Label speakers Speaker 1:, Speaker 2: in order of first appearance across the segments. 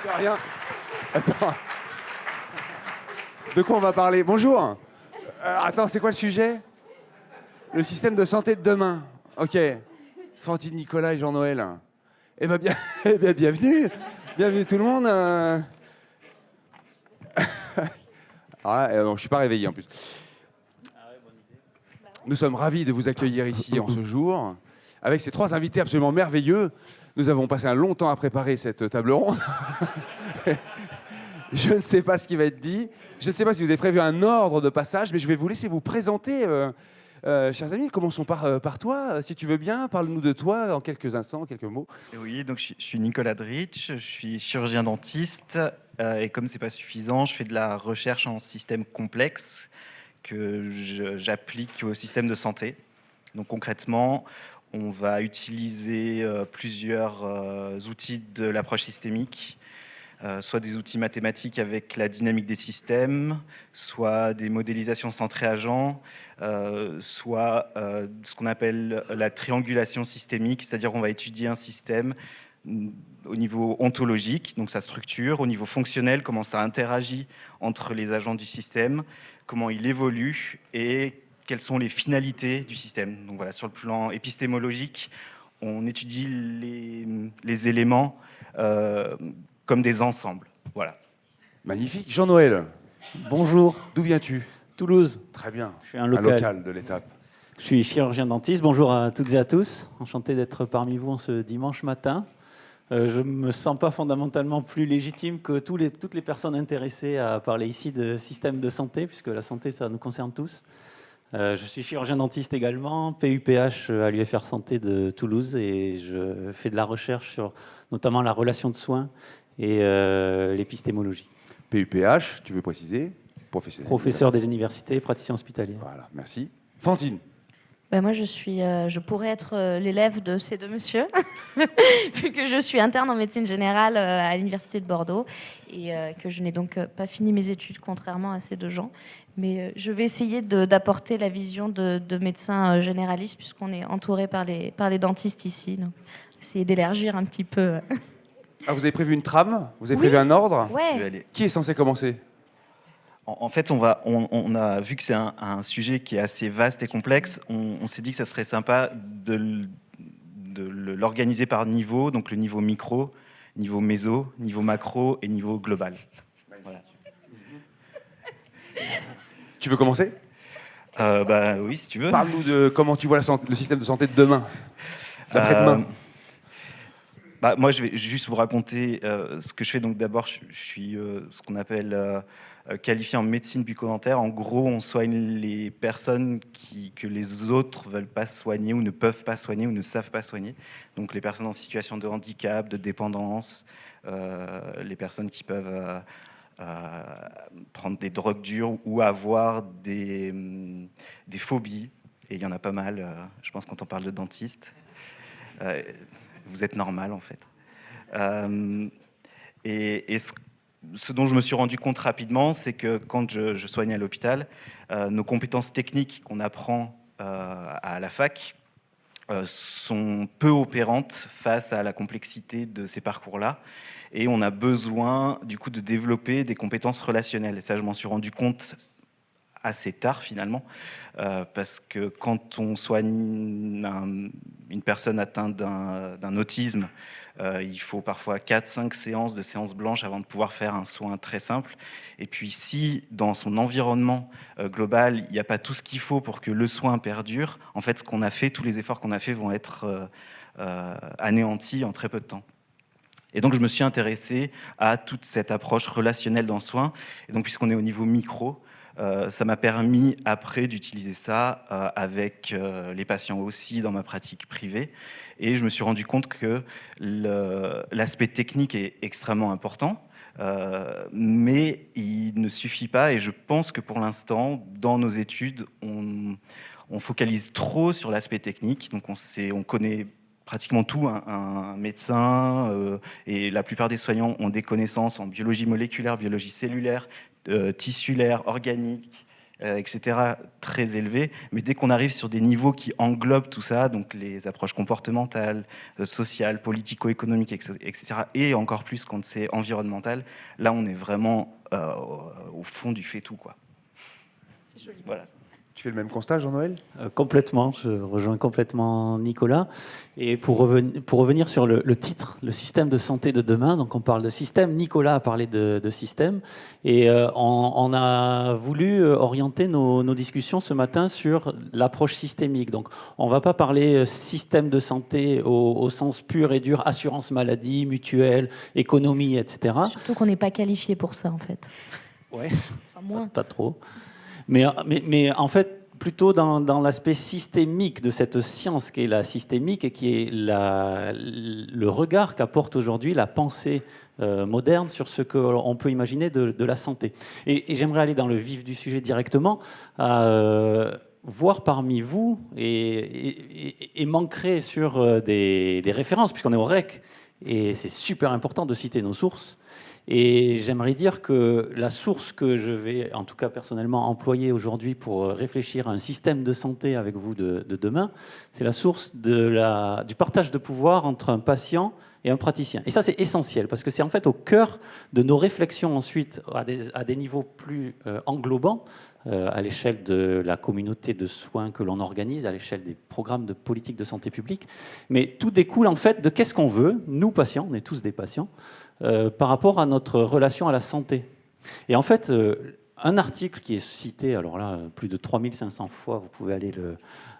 Speaker 1: De rien. Attends. De quoi on va parler? Bonjour. Attends, c'est quoi le sujet? Le système de santé de demain. Ok. Fantine, Nicolas et Jean-Noël. Eh bien, bienvenue. Bienvenue tout le monde. Non, je ne suis pas réveillé en plus. Nous sommes ravis de vous accueillir ici en ce jour. Avec ces trois invités absolument merveilleux, nous avons passé un long temps à préparer cette table ronde. Je ne sais pas ce qui va être dit. Je ne sais pas si vous avez prévu un ordre de passage, mais je vais vous laisser vous présenter. Chers amis, commençons par toi. Si tu veux bien, parle-nous de toi en quelques instants, quelques mots.
Speaker 2: Oui, donc je suis Nicolas Dritch, je suis chirurgien dentiste et comme c'est pas suffisant, je fais de la recherche en système complexe que j'applique au système de santé. Donc concrètement, on va utiliser plusieurs outils de l'approche systémique, soit des outils mathématiques avec la dynamique des systèmes, soit des modélisations centrées agents, soit ce qu'on appelle la triangulation systémique, c'est-à-dire qu'on va étudier un système au niveau ontologique, donc sa structure, au niveau fonctionnel, comment ça interagit entre les agents du système, comment il évolue et quelles sont les finalités du système. Donc voilà, sur le plan épistémologique, on étudie les éléments comme des ensembles. Voilà.
Speaker 1: Magnifique. Jean-Noël.
Speaker 3: Bonjour.
Speaker 1: D'où viens-tu?
Speaker 3: Toulouse.
Speaker 1: Très bien.
Speaker 3: Je suis un local.
Speaker 1: local de l'étape.
Speaker 3: Je suis chirurgien dentiste. Bonjour à toutes et à tous. Enchanté d'être parmi vous en ce dimanche matin. Je ne me sens pas fondamentalement plus légitime que toutes les personnes intéressées à parler ici de système de santé, puisque la santé, ça nous concerne tous. Je suis chirurgien dentiste également, PUPH à l'UFR Santé de Toulouse, et je fais de la recherche sur notamment la relation de soins et l'épistémologie.
Speaker 1: PUPH, tu veux préciser?
Speaker 3: Professeur des universités, praticien hospitalier.
Speaker 1: Voilà, merci. Fantine.
Speaker 4: Ben moi, je pourrais être l'élève de ces deux messieurs, vu que je suis interne en médecine générale à l'université de Bordeaux et que je n'ai donc pas fini mes études, contrairement à ces deux gens. Mais je vais essayer d'apporter la vision de médecins généralistes, puisqu'on est entouré par les dentistes ici. Donc, essayer d'élargir un petit peu.
Speaker 1: Ah, vous avez prévu une trame? Vous avez prévu un ordre?
Speaker 4: Ouais.
Speaker 1: Qui est censé commencer?
Speaker 2: En fait, on a vu que c'est un sujet qui est assez vaste et complexe. On s'est dit que ça serait sympa de l'organiser par niveau, donc le niveau micro, niveau méso, niveau macro et niveau global. Voilà.
Speaker 1: Tu veux commencer?
Speaker 2: Oui, si tu veux.
Speaker 1: Parle-nous de comment tu vois le système de santé de demain, d'après-demain.
Speaker 2: Moi, je vais juste vous raconter ce que je fais. Donc, d'abord, je suis ce qu'on appelle qualifié en médecine bucco-dentaire. En gros, on soigne les personnes que les autres ne veulent pas soigner ou ne peuvent pas soigner ou ne savent pas soigner. Donc, les personnes en situation de handicap, de dépendance, les personnes qui peuvent prendre des drogues dures ou avoir des phobies. Et il y en a pas mal, je pense, quand on parle de dentiste. Vous êtes normal, en fait. Et ce dont je me suis rendu compte rapidement, c'est que quand je soignais à l'hôpital, nos compétences techniques qu'on apprend à la fac sont peu opérantes face à la complexité de ces parcours-là. Et on a besoin, du coup, de développer des compétences relationnelles. Et ça, je m'en suis rendu compte assez tard, finalement, parce que quand on soigne une personne atteinte d'un autisme, il faut parfois 4-5 séances de séances blanches avant de pouvoir faire un soin très simple. Et puis si dans son environnement global, il n'y a pas tout ce qu'il faut pour que le soin perdure, en fait, ce qu'on a fait, tous les efforts qu'on a fait vont être anéantis en très peu de temps. Et donc, je me suis intéressé à toute cette approche relationnelle dans le soin. Et donc, puisqu'on est au niveau micro, ça m'a permis après d'utiliser ça avec les patients aussi dans ma pratique privée. Et je me suis rendu compte que l'aspect technique est extrêmement important, mais il ne suffit pas. Et je pense que pour l'instant, dans nos études, on focalise trop sur l'aspect technique. Donc on connaît pratiquement tout, un médecin et la plupart des soignants ont des connaissances en biologie moléculaire, biologie cellulaire, tissulaire, organique, etc., très élevés. Mais dès qu'on arrive sur des niveaux qui englobent tout ça, donc les approches comportementales, sociales, politico-économiques, etc., et encore plus quand c'est environnemental, là, on est vraiment au fond du fait-tout, quoi.
Speaker 4: C'est joli.
Speaker 2: Voilà.
Speaker 1: Tu fais le même constat, Jean-Noël?
Speaker 3: Complètement, je rejoins complètement Nicolas. Et pour revenir sur le titre, le système de santé de demain, donc on parle de système, Nicolas a parlé de système, et on a voulu orienter nos discussions ce matin sur l'approche systémique. Donc on ne va pas parler système de santé au sens pur et dur, assurance maladie, mutuelle, économie, etc.
Speaker 4: Surtout qu'on n'est pas qualifié pour ça, en fait.
Speaker 3: Ouais.
Speaker 4: Enfin, moins.
Speaker 3: Pas trop. Mais en fait, plutôt dans l'aspect systémique de cette science qui est la systémique et qui est le regard qu'apporte aujourd'hui la pensée moderne sur ce qu'on peut imaginer de la santé. Et j'aimerais aller dans le vif du sujet directement, voir parmi vous et m'ancrer sur des références, puisqu'on est au REC, et c'est super important de citer nos sources. Et j'aimerais dire que la source que je vais, en tout cas personnellement, employer aujourd'hui pour réfléchir à un système de santé avec vous de demain, c'est la source du partage de pouvoir entre un patient et un praticien. Et ça, c'est essentiel, parce que c'est en fait au cœur de nos réflexions ensuite à des niveaux plus englobants, à l'échelle de la communauté de soins que l'on organise, à l'échelle des programmes de politique de santé publique. Mais tout découle en fait de qu'est-ce qu'on veut, nous patients, on est tous des patients, par rapport à notre relation à la santé. Et en fait, un article qui est cité, alors là, plus de 3500 fois, vous pouvez aller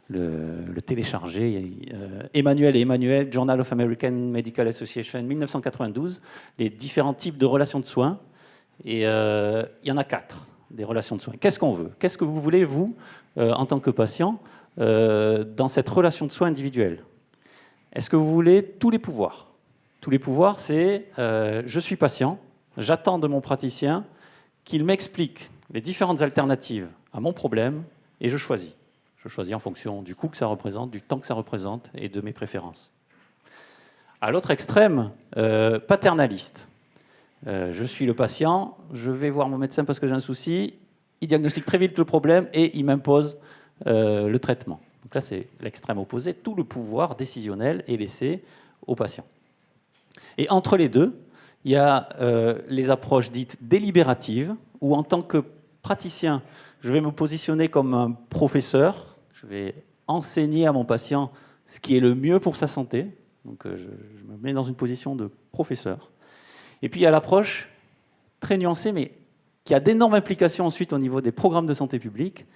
Speaker 3: le télécharger, Emmanuel et Emmanuel, Journal of American Medical Association, 1992, les différents types de relations de soins. Et il y en a 4, des relations de soins. Qu'est-ce qu'on veut? Qu'est-ce que vous voulez, vous, en tant que patient, dans cette relation de soins individuelle? Est-ce que vous voulez tous les pouvoirs? Tous les pouvoirs, c'est je suis patient, j'attends de mon praticien qu'il m'explique les différentes alternatives à mon problème et je choisis. Je choisis en fonction du coût que ça représente, du temps que ça représente et de mes préférences. À l'autre extrême, paternaliste. Je suis le patient, je vais voir mon médecin parce que j'ai un souci, il diagnostique très vite le problème et il m'impose le traitement. Donc là, c'est l'extrême opposé. Tout le pouvoir décisionnel est laissé au patient. Et entre les deux, il y a les approches dites délibératives, où en tant que praticien, je vais me positionner comme un professeur, je vais enseigner à mon patient ce qui est le mieux pour sa santé, donc je me mets dans une position de professeur. Et puis il y a l'approche très nuancée, mais qui a d'énormes implications ensuite au niveau des programmes de santé publique,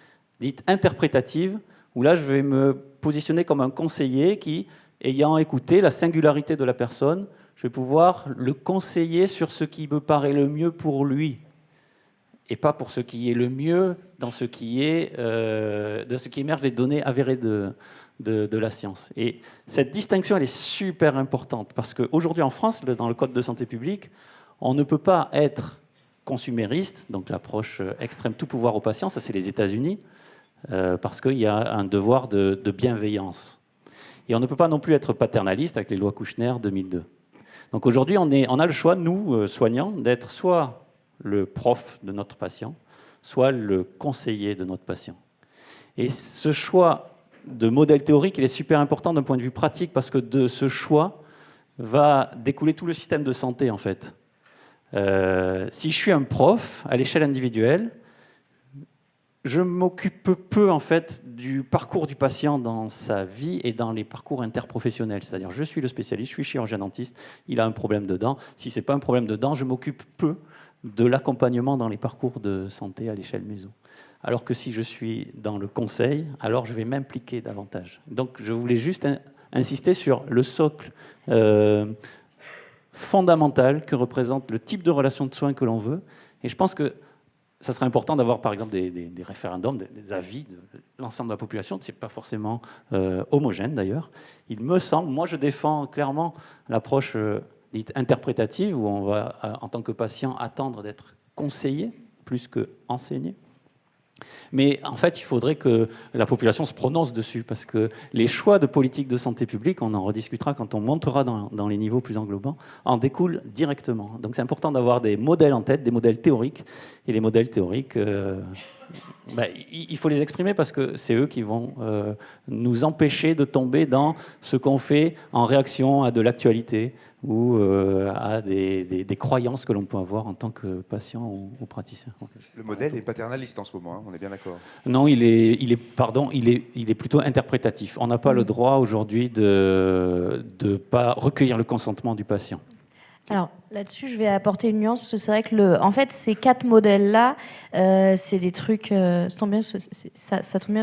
Speaker 3: dite interprétative, où là je vais me positionner comme un conseiller qui, ayant écouté la singularité de la personne, je vais pouvoir le conseiller sur ce qui me paraît le mieux pour lui, et pas pour ce qui est le mieux dans ce qui émerge des données avérées de la science. Et cette distinction, elle est super importante, parce qu'aujourd'hui en France, dans le Code de santé publique, on ne peut pas être consumériste, donc l'approche extrême tout pouvoir au patient, ça c'est les États-Unis, parce qu'il y a un devoir de bienveillance. Et on ne peut pas non plus être paternaliste avec les lois Kouchner 2002. Donc aujourd'hui, on a le choix, nous, soignants, d'être soit le prof de notre patient, soit le conseiller de notre patient. Et ce choix de modèle théorique, il est super important d'un point de vue pratique, parce que de ce choix va découler tout le système de santé, en fait. Si je suis un prof, à l'échelle individuelle, je m'occupe peu en fait du parcours du patient dans sa vie et dans les parcours interprofessionnels. C'est-à-dire, je suis le spécialiste, je suis chirurgien-dentiste, il a un problème de dents. Si ce n'est pas un problème de dents, je m'occupe peu de l'accompagnement dans les parcours de santé à l'échelle méso. Alors que si je suis dans le conseil, alors je vais m'impliquer davantage. Donc, je voulais juste insister sur le socle fondamental que représente le type de relation de soins que l'on veut. Et je pense que ça serait important d'avoir, par exemple, des référendums, des avis de l'ensemble de la population. Ce n'est pas forcément homogène, d'ailleurs. Il me semble, moi, je défends clairement l'approche dite interprétative, où on va, en tant que patient, attendre d'être conseillé plus qu'enseigné. Mais en fait, il faudrait que la population se prononce dessus, parce que les choix de politique de santé publique, on en rediscutera quand on montera dans les niveaux plus englobants, en découlent directement. Donc c'est important d'avoir des modèles en tête, des modèles théoriques. Et les modèles théoriques, il faut les exprimer parce que c'est eux qui vont nous empêcher de tomber dans ce qu'on fait en réaction à de l'actualité ou à des croyances que l'on peut avoir en tant que patient ou praticien.
Speaker 1: Le modèle est paternaliste en ce moment, hein, on est bien d'accord.
Speaker 3: Non, il est plutôt interprétatif. On n'a pas le droit aujourd'hui de pas recueillir le consentement du patient.
Speaker 4: Alors là-dessus, je vais apporter une nuance parce que c'est vrai que en fait, ces 4 modèles-là, c'est des trucs. Ça tombe bien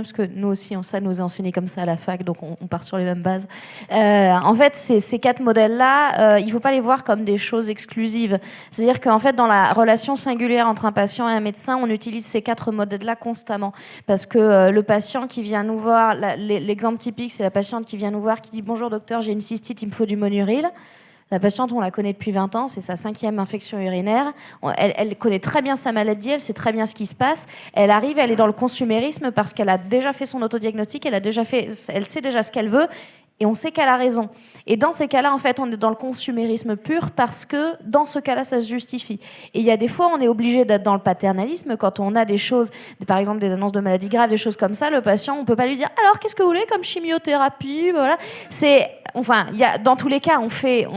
Speaker 4: parce que nous aussi, ça nous a enseigné comme ça à la fac, donc on part sur les mêmes bases. En fait, ces 4 modèles-là, il ne faut pas les voir comme des choses exclusives. C'est-à-dire qu'en fait, dans la relation singulière entre un patient et un médecin, on utilise ces 4 modèles-là constamment, parce que le patient qui vient nous voir, l'exemple typique, c'est la patiente qui vient nous voir, qui dit bonjour docteur, j'ai une cystite, il me faut du Monuril. La patiente, on la connaît depuis 20 ans, c'est sa 5e infection urinaire. Elle connaît très bien sa maladie, elle sait très bien ce qui se passe. Elle arrive, elle est dans le consumérisme parce qu'elle a déjà fait son autodiagnostic, elle sait déjà ce qu'elle veut. Et on sait qu'elle a raison. Et dans ces cas-là, en fait, on est dans le consumérisme pur parce que dans ce cas-là, ça se justifie. Et il y a des fois, on est obligé d'être dans le paternalisme quand on a des choses, par exemple des annonces de maladies graves, des choses comme ça. Le patient, on peut pas lui dire alors qu'est-ce que vous voulez comme chimiothérapie, voilà. Dans tous les cas, on fait.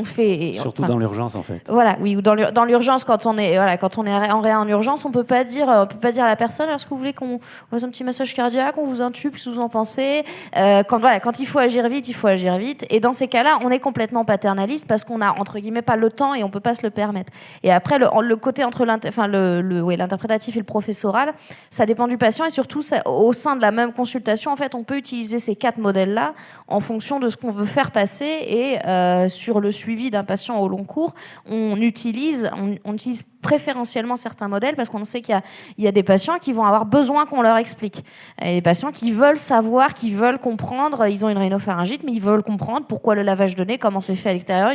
Speaker 3: Surtout dans l'urgence, en fait.
Speaker 4: Voilà, oui, ou dans l'urgence quand on est en réa en urgence, on peut pas dire à la personne est-ce que vous voulez qu'on fasse un petit massage cardiaque, on vous intube, qu'est-ce que vous en pensez. Quand il faut agir vite, il faut agir vite. Et dans ces cas-là, on est complètement paternaliste parce qu'on a, entre guillemets, pas le temps et on peut pas se le permettre. Et après, le côté entre l'interprétatif et le professoral, ça dépend du patient et surtout, au sein de la même consultation, en fait, on peut utiliser ces 4 modèles-là en fonction de ce qu'on veut faire passer et sur le suivi d'un patient au long cours, on utilise préférentiellement certains modèles parce qu'on sait qu'il y a des patients qui vont avoir besoin qu'on leur explique. Et des patients qui veulent savoir, qui veulent comprendre, ils ont une rhinopharyngite, mais ils veulent comprendre pourquoi le lavage de nez, comment c'est fait à l'extérieur,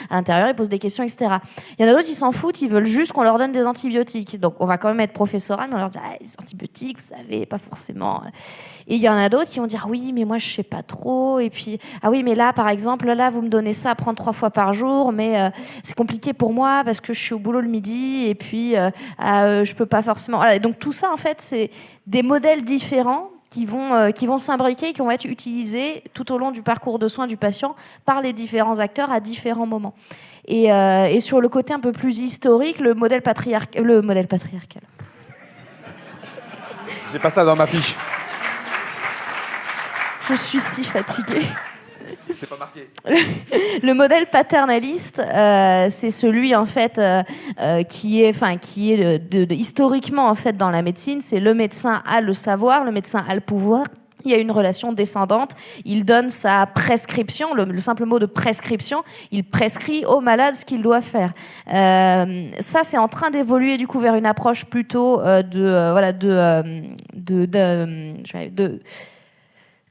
Speaker 4: à l'intérieur, ils posent des questions, etc. Il y en a d'autres, ils s'en foutent, ils veulent juste qu'on leur donne des antibiotiques. Donc on va quand même être professoral, mais on leur dit les antibiotiques, vous savez, pas forcément. Et il y en a d'autres qui vont dire oui, mais moi je sais pas trop. Et puis oui, mais là par exemple, vous me donnez ça à prendre 3 fois par jour, mais c'est compliqué pour moi parce que je suis au boulot le midi et puis je peux pas forcément. Voilà. Et donc tout ça en fait, c'est des modèles différents qui vont s'imbriquer et qui vont être utilisés tout au long du parcours de soins du patient par les différents acteurs à différents moments. Et sur le côté un peu plus historique, le modèle patriarcal.
Speaker 1: J'ai pas ça dans ma fiche.
Speaker 4: Je suis si fatiguée.
Speaker 1: C'était pas marqué.
Speaker 4: Le modèle paternaliste, c'est celui en fait qui est historiquement en fait dans la médecine. C'est le médecin a le savoir, le médecin a le pouvoir. Il y a une relation descendante. Il donne sa prescription, le simple mot de prescription. Il prescrit au malade ce qu'il doit faire. Ça, c'est en train d'évoluer du coup vers une approche plutôt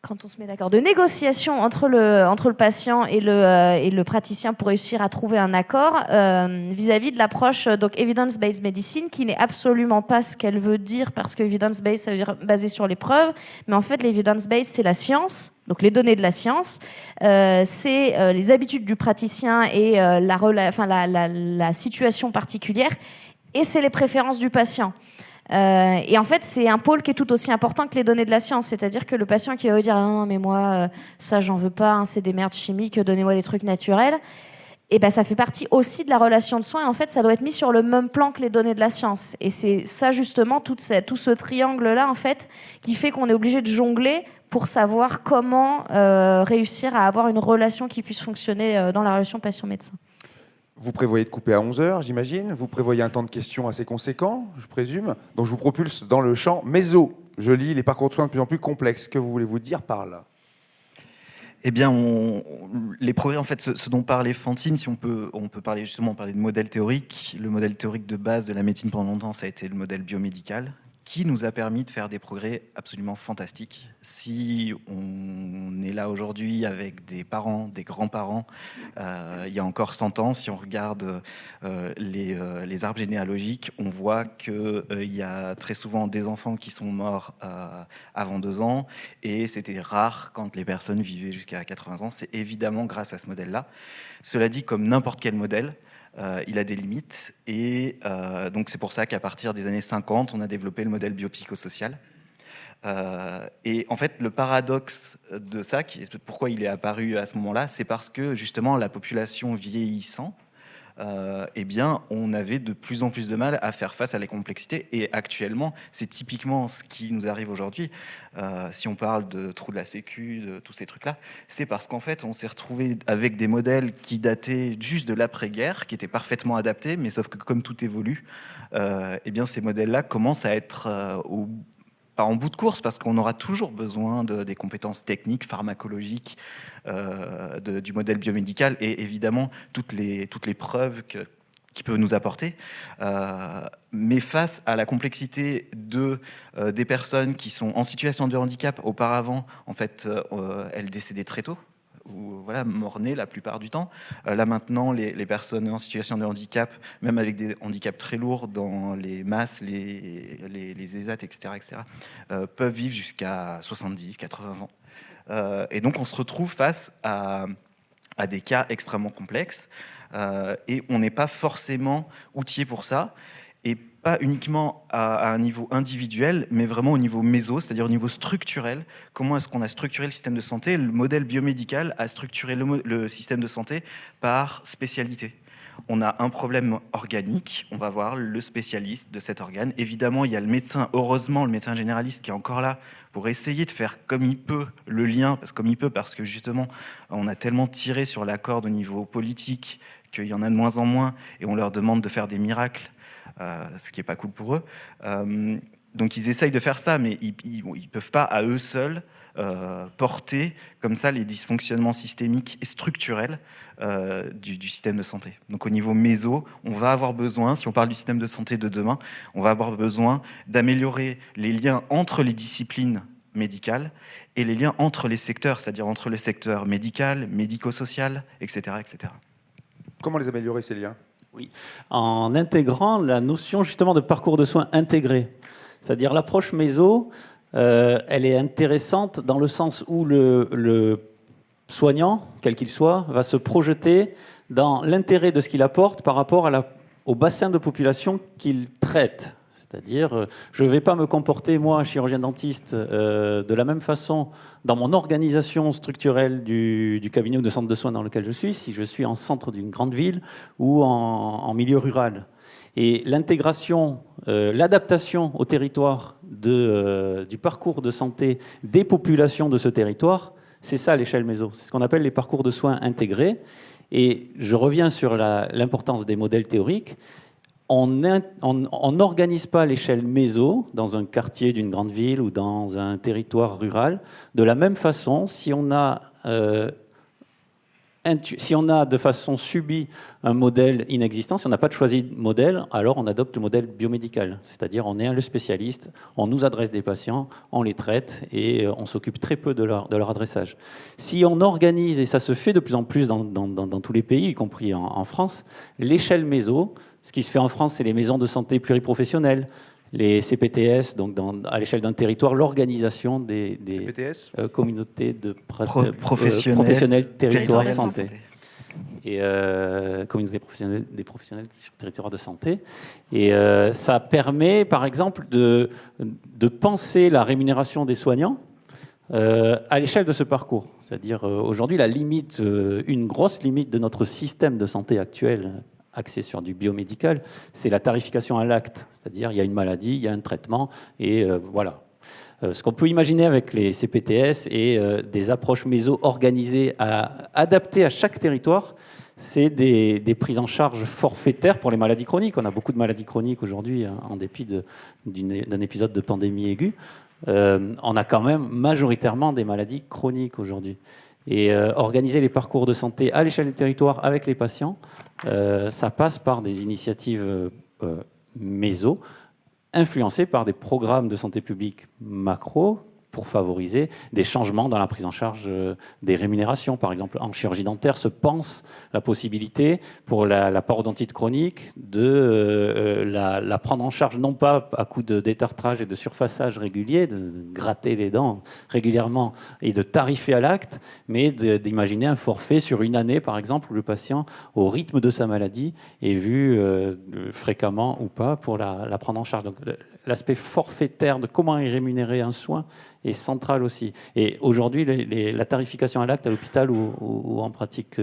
Speaker 4: quand on se met d'accord, de négociation entre le patient et le praticien pour réussir à trouver un accord vis-à-vis de l'approche donc evidence-based medicine, qui n'est absolument pas ce qu'elle veut dire, parce que evidence-based, ça veut dire basé sur les preuves, mais en fait l'evidence-based, c'est la science, donc les données de la science, c'est les habitudes du praticien et la situation particulière, et c'est les préférences du patient. Et en fait, c'est un pôle qui est tout aussi important que les données de la science. C'est-à-dire que le patient qui va dire non, mais moi, ça, j'en veux pas, c'est des merdes chimiques, donnez-moi des trucs naturels. Et ça fait partie aussi de la relation de soins. Et en fait, ça doit être mis sur le même plan que les données de la science. Et c'est ça, justement, tout ce triangle-là, en fait, qui fait qu'on est obligé de jongler pour savoir comment réussir à avoir une relation qui puisse fonctionner dans la relation patient-médecin.
Speaker 1: Vous prévoyez de couper à 11h, j'imagine. Vous prévoyez un temps de questions assez conséquent, je présume. Donc je vous propulse dans le champ méso. Je lis les parcours de soins de plus en plus complexes. Que voulez-vous dire par là ?
Speaker 2: Eh bien, les progrès, en fait, ce dont parlait Fantine, si on peut parler de modèle théorique. Le modèle théorique de base de la médecine pendant longtemps, ça a été le modèle biomédical, qui nous a permis de faire des progrès absolument fantastiques. Si on est là aujourd'hui avec des parents, des grands-parents, il y a encore 100 ans, si on regarde les arbres généalogiques, on voit qu'il y a très souvent des enfants qui sont morts avant 2 ans, et c'était rare quand les personnes vivaient jusqu'à 80 ans. C'est évidemment grâce à ce modèle-là. Cela dit, comme n'importe quel modèle, il a des limites, et donc c'est pour ça qu'à partir des années 50, on a développé le modèle biopsychosocial. Et en fait, le paradoxe de ça, pourquoi il est apparu à ce moment-là, c'est parce que justement la population vieillissant, eh bien, on avait de plus en plus de mal à faire face à la complexité. Et actuellement, c'est typiquement ce qui nous arrive aujourd'hui. Si on parle de trous de la Sécu, de tous ces trucs-là, c'est parce qu'en fait, on s'est retrouvé avec des modèles qui dataient juste de l'après-guerre, qui étaient parfaitement adaptés, mais sauf que comme tout évolue, eh bien, ces modèles-là commencent à être pas en bout de course, parce qu'on aura toujours besoin des compétences techniques, pharmacologiques, du modèle biomédical, et évidemment toutes les preuves qu'il peut nous apporter. Mais face à la complexité des personnes qui sont en situation de handicap, auparavant, en fait, elles décédaient très tôt, ou voilà, mort-nés la plupart du temps. Là maintenant, les personnes en situation de handicap, même avec des handicaps très lourds dans les masses, les ESAT, etc., peuvent vivre jusqu'à 70, 80 ans. Et donc on se retrouve face à des cas extrêmement complexes, et on n'est pas forcément outillé pour ça, et pas uniquement à un niveau individuel, mais vraiment au niveau méso, c'est-à-dire au niveau structurel. Comment est-ce qu'on a structuré le système de santé? Le modèle biomédical a structuré le système de santé par spécialité. On a un problème organique, on va voir le spécialiste de cet organe. Évidemment, il y a le médecin, heureusement, le médecin généraliste qui est encore là pour essayer de faire comme il peut le lien, parce que justement, on a tellement tiré sur la corde au niveau politique qu'il y en a de moins en moins, et on leur demande de faire des miracles, ce qui n'est pas cool pour eux. Donc ils essayent de faire ça, mais ils ne peuvent pas à eux seuls porter comme ça les dysfonctionnements systémiques et structurels du système de santé. Donc au niveau méso, on va avoir besoin, si on parle du système de santé de demain, on va avoir besoin d'améliorer les liens entre les disciplines médicales et les liens entre les secteurs, c'est-à-dire entre le secteur médical, médico-social, etc., etc.
Speaker 1: Comment les améliorer, ces liens?
Speaker 3: Oui, en intégrant la notion justement de parcours de soins intégré. C'est-à-dire l'approche méso, elle est intéressante dans le sens où le soignant, quel qu'il soit, va se projeter dans l'intérêt de ce qu'il apporte par rapport au bassin de population qu'il traite. C'est-à-dire, je ne vais pas me comporter, moi, chirurgien dentiste, de la même façon dans mon organisation structurelle du cabinet ou de centre de soins dans lequel je suis, si je suis en centre d'une grande ville ou en milieu rural. Et l'intégration, l'adaptation au territoire du parcours de santé des populations de ce territoire, c'est ça l'échelle méso. C'est ce qu'on appelle les parcours de soins intégrés. Et je reviens sur l'importance des modèles théoriques. On n'organise pas l'échelle méso dans un quartier d'une grande ville ou dans un territoire rural de la même façon si on a de façon subie un modèle inexistant. Si on n'a pas choisi de modèle, alors on adopte le modèle biomédical. C'est-à-dire on est le spécialiste, on nous adresse des patients, on les traite et on s'occupe très peu de leur adressage. Si on organise, et ça se fait de plus en plus dans tous les pays, y compris en France, l'échelle méso. Ce qui se fait en France, c'est les maisons de santé pluriprofessionnelles, les CPTS, donc à l'échelle d'un territoire, l'organisation des communautés de professionnels territoires de santé. Et communautés des professionnels sur territoire de santé. Et ça permet, par exemple, de penser la rémunération des soignants à l'échelle de ce parcours. C'est-à-dire, aujourd'hui, une grosse limite de notre système de santé actuel, axé sur du biomédical, c'est la tarification à l'acte. C'est-à-dire, il y a une maladie, il y a un traitement, et voilà. Ce qu'on peut imaginer avec les CPTS et des approches méso organisées, adaptées à chaque territoire, c'est des prises en charge forfaitaires pour les maladies chroniques. On a beaucoup de maladies chroniques aujourd'hui, en dépit d'un épisode de pandémie aiguë. On a quand même majoritairement des maladies chroniques aujourd'hui. Et organiser les parcours de santé à l'échelle des territoires avec les patients, ça passe par des initiatives méso, influencés par des programmes de santé publique macro pour favoriser des changements dans la prise en charge des rémunérations. Par exemple, en chirurgie dentaire se pense la possibilité pour la parodontite chronique de la prendre en charge, non pas à coup de détartrage et de surfaçage régulier, de gratter les dents régulièrement et de tarifer à l'acte, mais d'imaginer un forfait sur une année, par exemple, où le patient, au rythme de sa maladie, est vu fréquemment ou pas pour la prendre en charge. Donc, l'aspect forfaitaire de comment est rémunéré un soin est central aussi. Et aujourd'hui, la tarification à l'acte à l'hôpital ou en pratique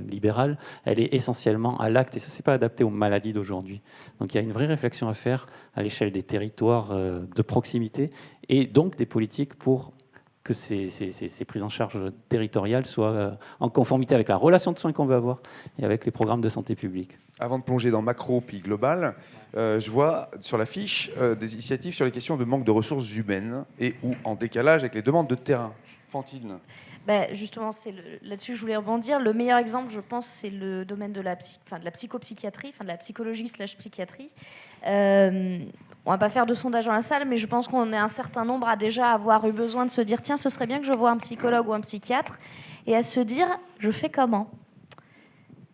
Speaker 3: libérale, elle est essentiellement à l'acte et ça, c'est pas adapté aux maladies d'aujourd'hui. Donc il y a une vraie réflexion à faire à l'échelle des territoires de proximité et donc des politiques pour que ces prises en charge territoriales soient en conformité avec la relation de soins qu'on veut avoir et avec les programmes de santé publique.
Speaker 1: Avant de plonger dans macro puis global, je vois sur la fiche des initiatives sur les questions de manque de ressources humaines et ou en décalage avec les demandes de terrain. Fantine.
Speaker 4: Justement, là-dessus je voulais rebondir. Le meilleur exemple, je pense, c'est le domaine de la psychopsychiatrie, de la psychologie/psychiatrie. On ne va pas faire de sondage dans la salle, mais je pense qu'on est un certain nombre à déjà avoir eu besoin de se dire tiens, ce serait bien que je voie un psychologue ou un psychiatre, et à se dire je fais comment ?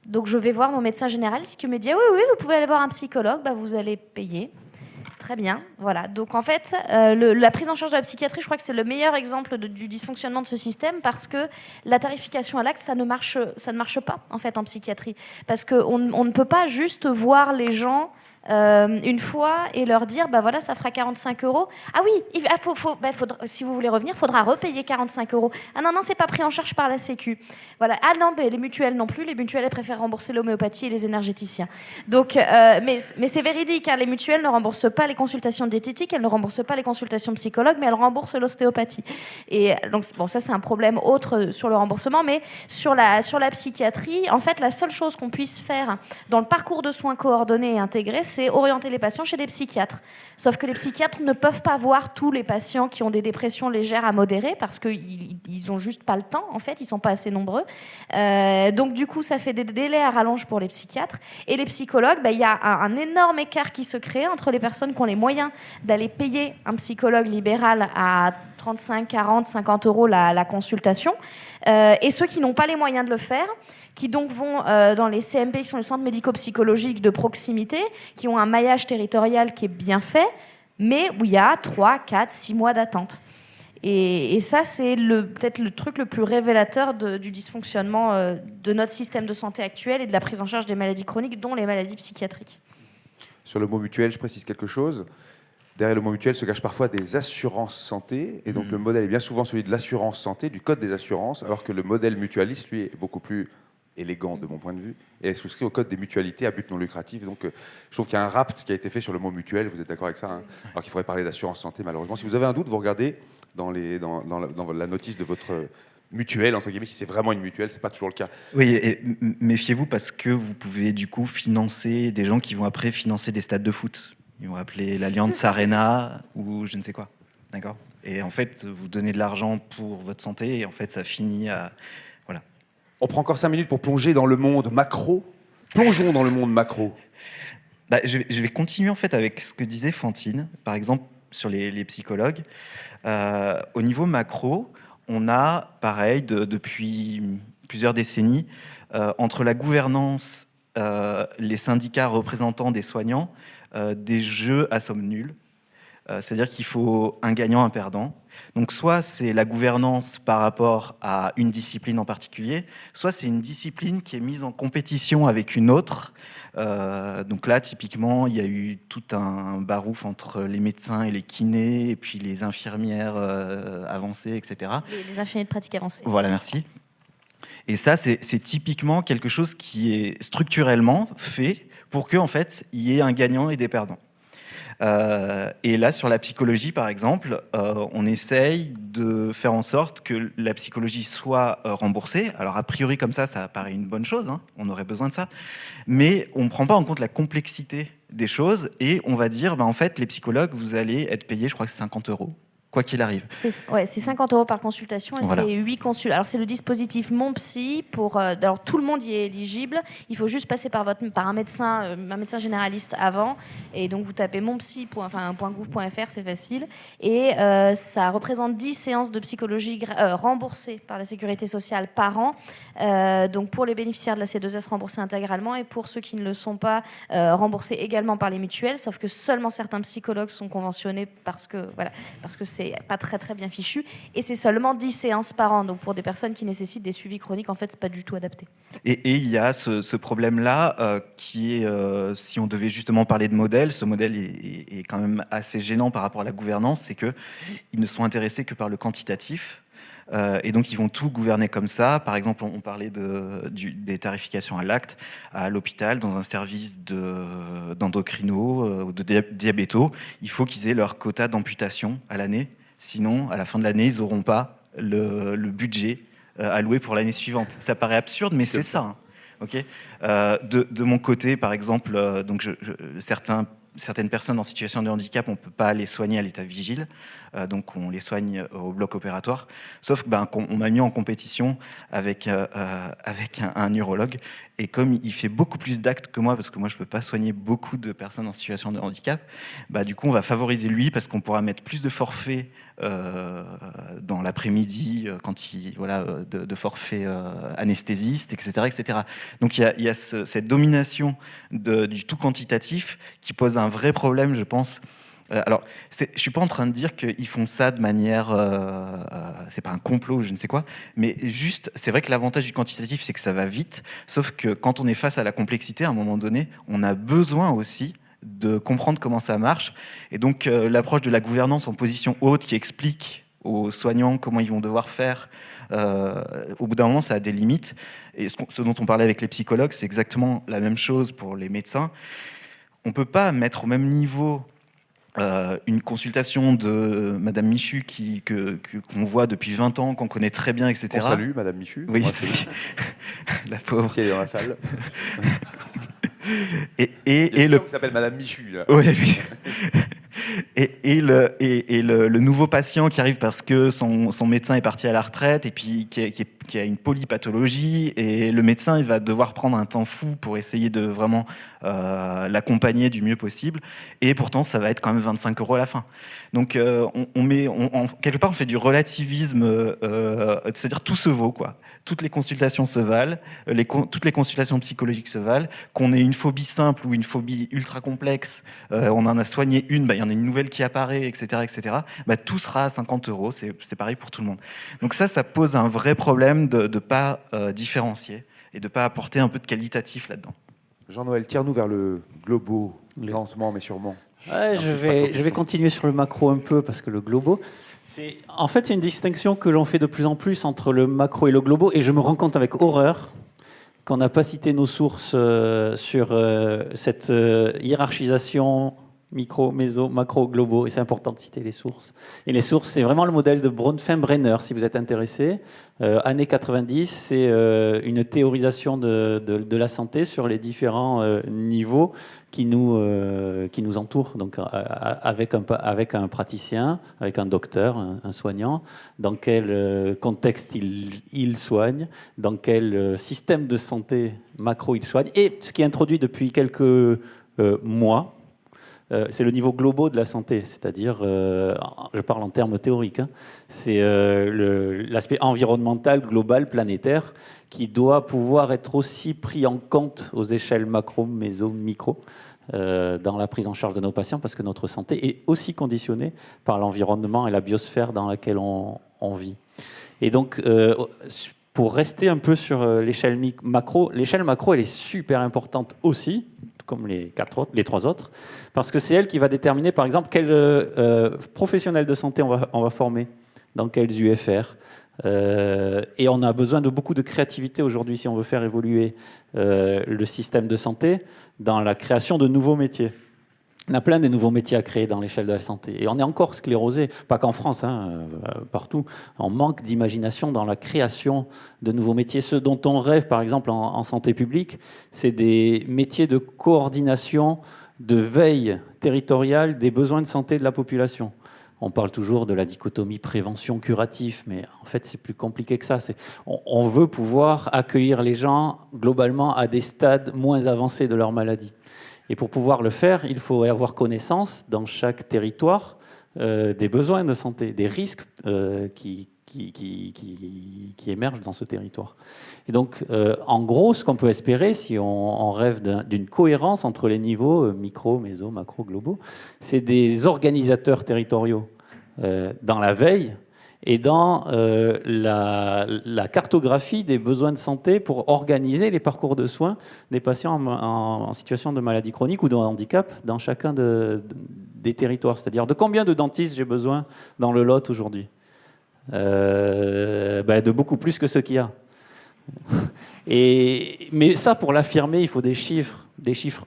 Speaker 4: Donc je vais voir mon médecin généraliste qui me dit oui, vous pouvez aller voir un psychologue, vous allez payer. Très bien, voilà. Donc en fait, la prise en charge de la psychiatrie, je crois que c'est le meilleur exemple du dysfonctionnement de ce système parce que la tarification à l'acte, ça ne marche pas en fait en psychiatrie. Parce qu'on ne peut pas juste voir les gens une fois et leur dire voilà, ça fera 45 €. Ah oui, si vous voulez revenir, il faudra repayer 45 €. Ah non, c'est pas pris en charge par la Sécu. Voilà. Ah non, les mutuelles non plus. Les mutuelles, elles préfèrent rembourser l'homéopathie et les énergéticiens. Donc, mais c'est véridique, hein, les mutuelles ne remboursent pas les consultations diététiques, elles ne remboursent pas les consultations psychologues, mais elles remboursent l'ostéopathie. Et donc, ça, c'est un problème autre sur le remboursement, mais sur la psychiatrie, en fait, la seule chose qu'on puisse faire dans le parcours de soins coordonnés et intégrés, c'est orienter les patients chez des psychiatres. Sauf que les psychiatres ne peuvent pas voir tous les patients qui ont des dépressions légères à modérées parce qu'ils n'ont juste pas le temps, en fait, ils ne sont pas assez nombreux. Donc, du coup, ça fait des délais à rallonge pour les psychiatres. Et les psychologues, il y a un énorme écart qui se crée entre les personnes qui ont les moyens d'aller payer un psychologue libéral à 35, 40, 50 € la consultation, et ceux qui n'ont pas les moyens de le faire, qui donc vont dans les CMP, qui sont les centres médico-psychologiques de proximité, qui ont un maillage territorial qui est bien fait, mais où il y a 3, 4, 6 mois d'attente. Et ça, c'est peut-être le truc le plus révélateur du dysfonctionnement de notre système de santé actuel et de la prise en charge des maladies chroniques, dont les maladies psychiatriques.
Speaker 1: Sur le mot mutuel, je précise quelque chose. Derrière le mot mutuel se cachent parfois des assurances santé, et donc le modèle est bien souvent celui de l'assurance santé, du code des assurances, alors que le modèle mutualiste, lui, est beaucoup plus élégant de mon point de vue, et est souscrit au code des mutualités à but non lucratif. Donc je trouve qu'il y a un rapt qui a été fait sur le mot mutuel, vous êtes d'accord avec ça, hein, alors qu'il faudrait parler d'assurance santé malheureusement. Si vous avez un doute, vous regardez dans la notice de votre mutuelle, entre guillemets, si c'est vraiment une mutuelle, c'est pas toujours le cas.
Speaker 2: Oui, et méfiez-vous parce que vous pouvez du coup financer des gens qui vont après financer des stades de foot. Ils vont appeler l'Allianz Arena ou je ne sais quoi, d'accord ? Et en fait, vous donnez de l'argent pour votre santé et en fait, ça finit à... Voilà.
Speaker 1: On prend encore 5 minutes pour plonger dans le monde macro. Plongeons dans le monde macro.
Speaker 2: Je vais continuer en fait avec ce que disait Fantine, par exemple sur les psychologues. Au niveau macro, on a, pareil, depuis plusieurs décennies, entre la gouvernance, les syndicats représentants des soignants, des jeux à somme nulle. C'est-à-dire qu'il faut un gagnant, un perdant. Donc soit c'est la gouvernance par rapport à une discipline en particulier, soit c'est une discipline qui est mise en compétition avec une autre. Donc là, typiquement, il y a eu tout un barouf entre les médecins et les kinés, et puis les infirmières avancées, etc.
Speaker 4: Les infirmiers de pratique avancée.
Speaker 2: Voilà, merci. Et ça, c'est typiquement quelque chose qui est structurellement fait pour qu'en fait, il y ait un gagnant et des perdants. Et là, sur la psychologie, par exemple, on essaye de faire en sorte que la psychologie soit remboursée. Alors, a priori, comme ça paraît une bonne chose, hein, on aurait besoin de ça. Mais on ne prend pas en compte la complexité des choses et on va dire, en fait, les psychologues, vous allez être payés, je crois que c'est 50 € quoi qu'il arrive.
Speaker 4: C'est 50 € par consultation et
Speaker 2: Voilà.
Speaker 4: c'est 8 consultations. Alors c'est le dispositif Mon Psy alors tout le monde y est éligible. Il faut juste passer par un médecin généraliste avant. Et donc vous tapez monpsy.gouv.fr, c'est facile. Et ça représente 10 séances de psychologie remboursées par la sécurité sociale par an. Donc pour les bénéficiaires de la C2S remboursées intégralement et pour ceux qui ne le sont pas remboursés également par les mutuelles. Sauf que seulement certains psychologues sont conventionnés parce que c'est pas très très bien fichu, et c'est seulement 10 séances par an, donc pour des personnes qui nécessitent des suivis chroniques, en fait, c'est pas du tout adapté.
Speaker 2: Et il y a ce problème-là qui est, si on devait justement parler de modèle, ce modèle est quand même assez gênant par rapport à la gouvernance, c'est qu'ils ne sont intéressés que par le quantitatif. Et donc ils vont tout gouverner comme ça. Par exemple, on parlait des tarifications à l'acte à l'hôpital, dans un service d'endocrino ou de diabéto. Il faut qu'ils aient leur quota d'amputation à l'année. Sinon, à la fin de l'année, ils n'auront pas le budget alloué pour l'année suivante. Ça paraît absurde, mais c'est ça. Hein. Okay, de mon côté, par exemple, donc certaines personnes en situation de handicap, on ne peut pas les soigner à l'état vigile, donc on les soigne au bloc opératoire, sauf qu'on m'a mis en compétition avec un urologue, et comme il fait beaucoup plus d'actes que moi, parce que moi je ne peux pas soigner beaucoup de personnes en situation de handicap, du coup on va favoriser lui, parce qu'on pourra mettre plus de forfaits dans l'après-midi, de forfaits anesthésistes, etc. Donc il y a cette domination du tout quantitatif qui pose un vrai problème, je pense. Alors, je ne suis pas en train de dire qu'ils font ça de manière... c'est pas un complot, je ne sais quoi, mais juste, c'est vrai que l'avantage du quantitatif, c'est que ça va vite, sauf que quand on est face à la complexité, à un moment donné, on a besoin aussi de comprendre comment ça marche. Et donc, l'approche de la gouvernance en position haute qui explique aux soignants comment ils vont devoir faire, au bout d'un moment, ça a des limites. Et ce dont on parlait avec les psychologues, c'est exactement la même chose pour les médecins. On ne peut pas mettre au même niveau une consultation de Madame Michu qu'on voit depuis 20 ans, qu'on connaît très bien, etc.
Speaker 1: On salue Madame Michu.
Speaker 2: Oui, la pauvre.
Speaker 1: Si elle est dans la salle.
Speaker 2: Et le
Speaker 1: qui s'appelle Madame Michu. Là.
Speaker 2: Oui, oui. Et le nouveau patient qui arrive parce que son médecin est parti à la retraite et puis qui a une polypathologie, et le médecin il va devoir prendre un temps fou pour essayer de vraiment l'accompagner du mieux possible, et pourtant ça va être quand même 25 € à la fin. Donc quelque part on fait du relativisme, c'est-à-dire tout se vaut, quoi. Toutes les consultations se valent, toutes les consultations psychologiques se valent, qu'on ait une phobie simple ou une phobie ultra complexe, on en a soigné une, il y en a une nouvelle qui apparaît, etc. Tout sera à 50 €, c'est pareil pour tout le monde. Donc ça pose un vrai problème de ne pas différencier et de ne pas apporter un peu de qualitatif là-dedans.
Speaker 1: Jean-Noël, tire-nous vers le globo, lentement mais sûrement.
Speaker 3: Ouais, je vais continuer sur le macro un peu, parce que le globo, c'est une distinction que l'on fait de plus en plus entre le macro et le globo, et je me rends compte avec horreur qu'on n'a pas cité nos sources sur cette hiérarchisation micro, méso, macro, globaux, et c'est important de citer les sources. Et les sources, c'est vraiment le modèle de Bronfenbrenner, si vous êtes intéressé. Années 90, c'est une théorisation de la santé sur les différents niveaux qui nous entourent, donc avec un praticien, avec un docteur, un soignant, dans quel contexte il soigne, dans quel système de santé macro il soigne, et ce qui est introduit depuis quelques mois, c'est le niveau global de la santé, c'est-à-dire, je parle en termes théoriques, c'est l'aspect environnemental, global, planétaire, qui doit pouvoir être aussi pris en compte aux échelles macro, méso, micro, dans la prise en charge de nos patients, parce que notre santé est aussi conditionnée par l'environnement et la biosphère dans laquelle on vit. Et donc, pour rester un peu sur l'échelle macro, elle est super importante aussi, comme les trois autres, parce que c'est elle qui va déterminer, par exemple, quel professionnel de santé on va former, dans quels UFR. Et on a besoin de beaucoup de créativité aujourd'hui si on veut faire évoluer le système de santé dans la création de nouveaux métiers. On a plein de nouveaux métiers à créer dans l'échelle de la santé. Et on est encore sclérosé, pas qu'en France, partout. On manque d'imagination dans la création de nouveaux métiers. Ce dont on rêve, par exemple, en santé publique, c'est des métiers de coordination, de veille territoriale des besoins de santé de la population. On parle toujours de la dichotomie prévention-curatif, mais en fait, c'est plus compliqué que ça. On veut pouvoir accueillir les gens globalement à des stades moins avancés de leur maladie. Et pour pouvoir le faire, il faut avoir connaissance dans chaque territoire des besoins de santé, des risques qui émergent dans ce territoire. Et donc, en gros, ce qu'on peut espérer, si on rêve d'une cohérence entre les niveaux micro, méso, macro, globaux, c'est des organisateurs territoriaux dans la veille et dans la cartographie des besoins de santé pour organiser les parcours de soins des patients en situation de maladie chronique ou de handicap dans chacun des territoires. C'est-à-dire de combien de dentistes j'ai besoin dans le Lot aujourd'hui ? De beaucoup plus que ce qu'il y a. Mais ça, pour l'affirmer, il faut des chiffres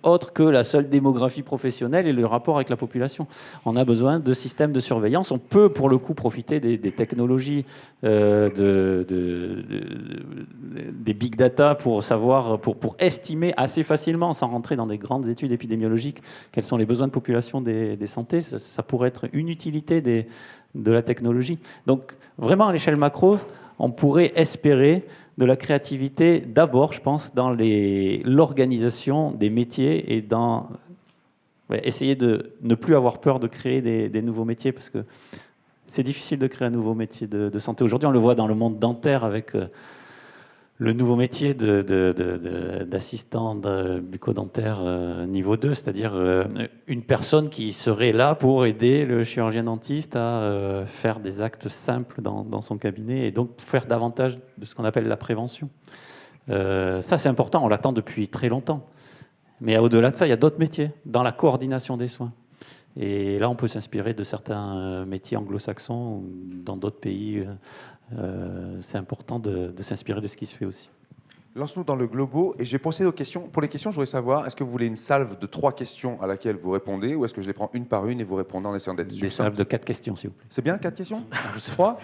Speaker 3: autres que la seule démographie professionnelle et le rapport avec la population. On a besoin de systèmes de surveillance. On peut, pour le coup, profiter des technologies, des big data pour savoir, pour estimer assez facilement, sans rentrer dans des grandes études épidémiologiques, quels sont les besoins de population des santé. Ça pourrait être une utilité de la technologie. Donc, vraiment, à l'échelle macro, on pourrait espérer de la créativité, d'abord, je pense, dans l'organisation des métiers et dans essayer de ne plus avoir peur de créer des nouveaux métiers, parce que c'est difficile de créer un nouveau métier de santé. Aujourd'hui, on le voit dans le monde dentaire avec le nouveau métier d'assistant bucco-dentaire niveau 2, c'est-à-dire une personne qui serait là pour aider le chirurgien dentiste à faire des actes simples dans son cabinet et donc faire davantage de ce qu'on appelle la prévention. Ça, c'est important, on l'attend depuis très longtemps. Mais au-delà de ça, il y a d'autres métiers dans la coordination des soins. Et là, on peut s'inspirer de certains métiers anglo-saxons ou dans d'autres pays. C'est important de s'inspirer de ce qui se fait aussi.
Speaker 1: Lance-nous dans le globo et je vais procéder aux questions. Pour les questions, je voudrais savoir, est-ce que vous voulez une salve de 3 questions à laquelle vous répondez ou est-ce que je les prends une par une et vous répondez en essayant d'être
Speaker 3: Des salves de 4 questions, s'il vous plaît.
Speaker 1: C'est bien 4 questions 3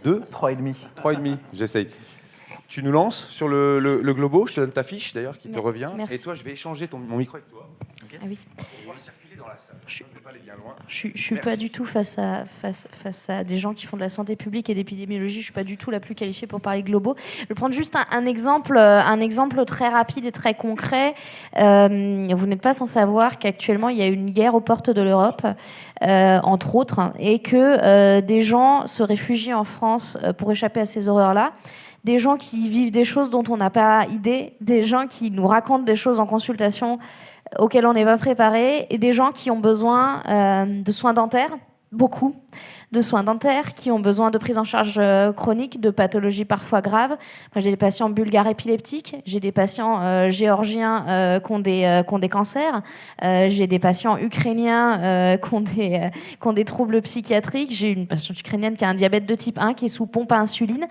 Speaker 1: 2
Speaker 2: 3,5.
Speaker 1: 3,5, j'essaye. Tu nous lances sur le globo, je te donne ta fiche d'ailleurs qui te revient.
Speaker 4: Merci.
Speaker 1: Et toi, je vais échanger mon micro avec toi.
Speaker 4: Ah oui.
Speaker 1: Pour pouvoir circuler dans la salle. Je ne vais pas aller bien loin.
Speaker 4: Je suis pas du tout face à des gens qui font de la santé publique et d'épidémiologie. Je suis pas du tout la plus qualifiée pour parler globaux. Je vais prendre juste un exemple très rapide et très concret. Vous n'êtes pas sans savoir qu'actuellement il y a une guerre aux portes de l'Europe, entre autres, et que des gens se réfugient en France pour échapper à ces horreurs-là. Des gens qui vivent des choses dont on n'a pas idée, des gens qui nous racontent des choses en consultation auxquelles on n'est pas préparé, et des gens qui ont besoin de soins dentaires, beaucoup de soins dentaires, qui ont besoin de prise en charge chronique, de pathologies parfois graves. Moi, j'ai des patients bulgares épileptiques, j'ai des patients géorgiens qui ont des cancers, j'ai des patients ukrainiens qui ont des troubles psychiatriques, j'ai une patiente ukrainienne qui a un diabète de type 1, qui est sous pompe à insuline.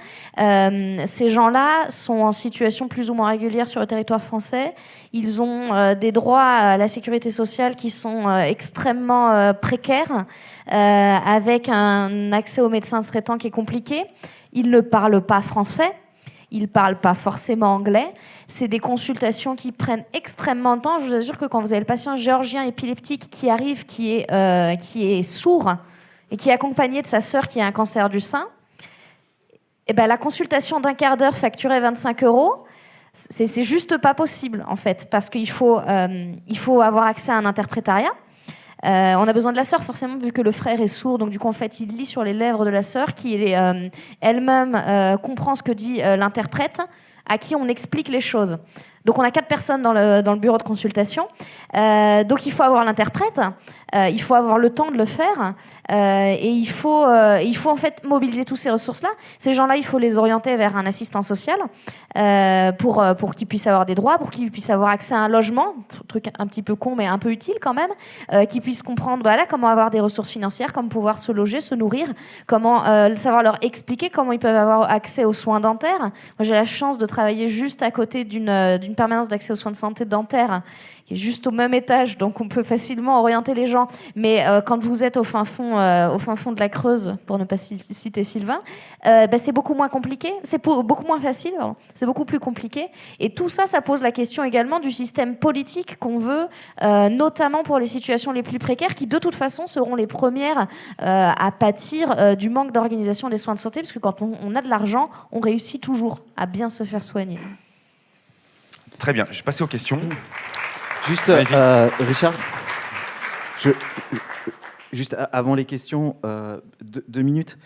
Speaker 4: Ces gens-là sont en situation plus ou moins régulière sur le territoire français. Ils ont des droits à la sécurité sociale qui sont extrêmement précaires, avec un accès aux médecins traitants qui est compliqué. Ils ne parlent pas français, ils ne parlent pas forcément anglais. C'est des consultations qui prennent extrêmement de temps. Je vous assure que quand vous avez le patient géorgien épileptique qui arrive, qui est sourd et qui est accompagné de sa sœur qui a un cancer du sein, et ben la consultation d'un quart d'heure facturée 25 €, c'est juste pas possible en fait, parce qu'il faut avoir accès à un interprétariat. On a besoin de la sœur forcément vu que le frère est sourd, donc du coup en fait il lit sur les lèvres de la sœur qui elle-même comprend ce que dit l'interprète, à qui on explique les choses. Donc on a 4 personnes dans le bureau de consultation, donc il faut avoir l'interprète, il faut avoir le temps de le faire, et il faut en fait mobiliser toutes ces ressources-là. Ces gens-là, il faut les orienter vers un assistant social pour qu'ils puissent avoir des droits, pour qu'ils puissent avoir accès à un logement, truc un petit peu con mais un peu utile quand même, qu'ils puissent comprendre comment avoir des ressources financières, comment pouvoir se loger, se nourrir, comment savoir leur expliquer comment ils peuvent avoir accès aux soins dentaires. Moi j'ai la chance de travailler juste à côté d'une d'une permanence d'accès aux soins de santé dentaires, qui est juste au même étage, donc on peut facilement orienter les gens. Mais quand vous êtes au fin fond de la Creuse, pour ne pas citer Sylvain, c'est beaucoup moins compliqué, c'est beaucoup moins facile, pardon. C'est beaucoup plus compliqué. Et tout ça, ça pose la question également du système politique qu'on veut, notamment pour les situations les plus précaires, qui de toute façon seront les premières à pâtir du manque d'organisation des soins de santé, parce que quand on a de l'argent, on réussit toujours à bien se faire soigner.
Speaker 5: Très bien, je vais passer aux questions.
Speaker 6: Juste, Richard, juste avant les questions, 2 minutes.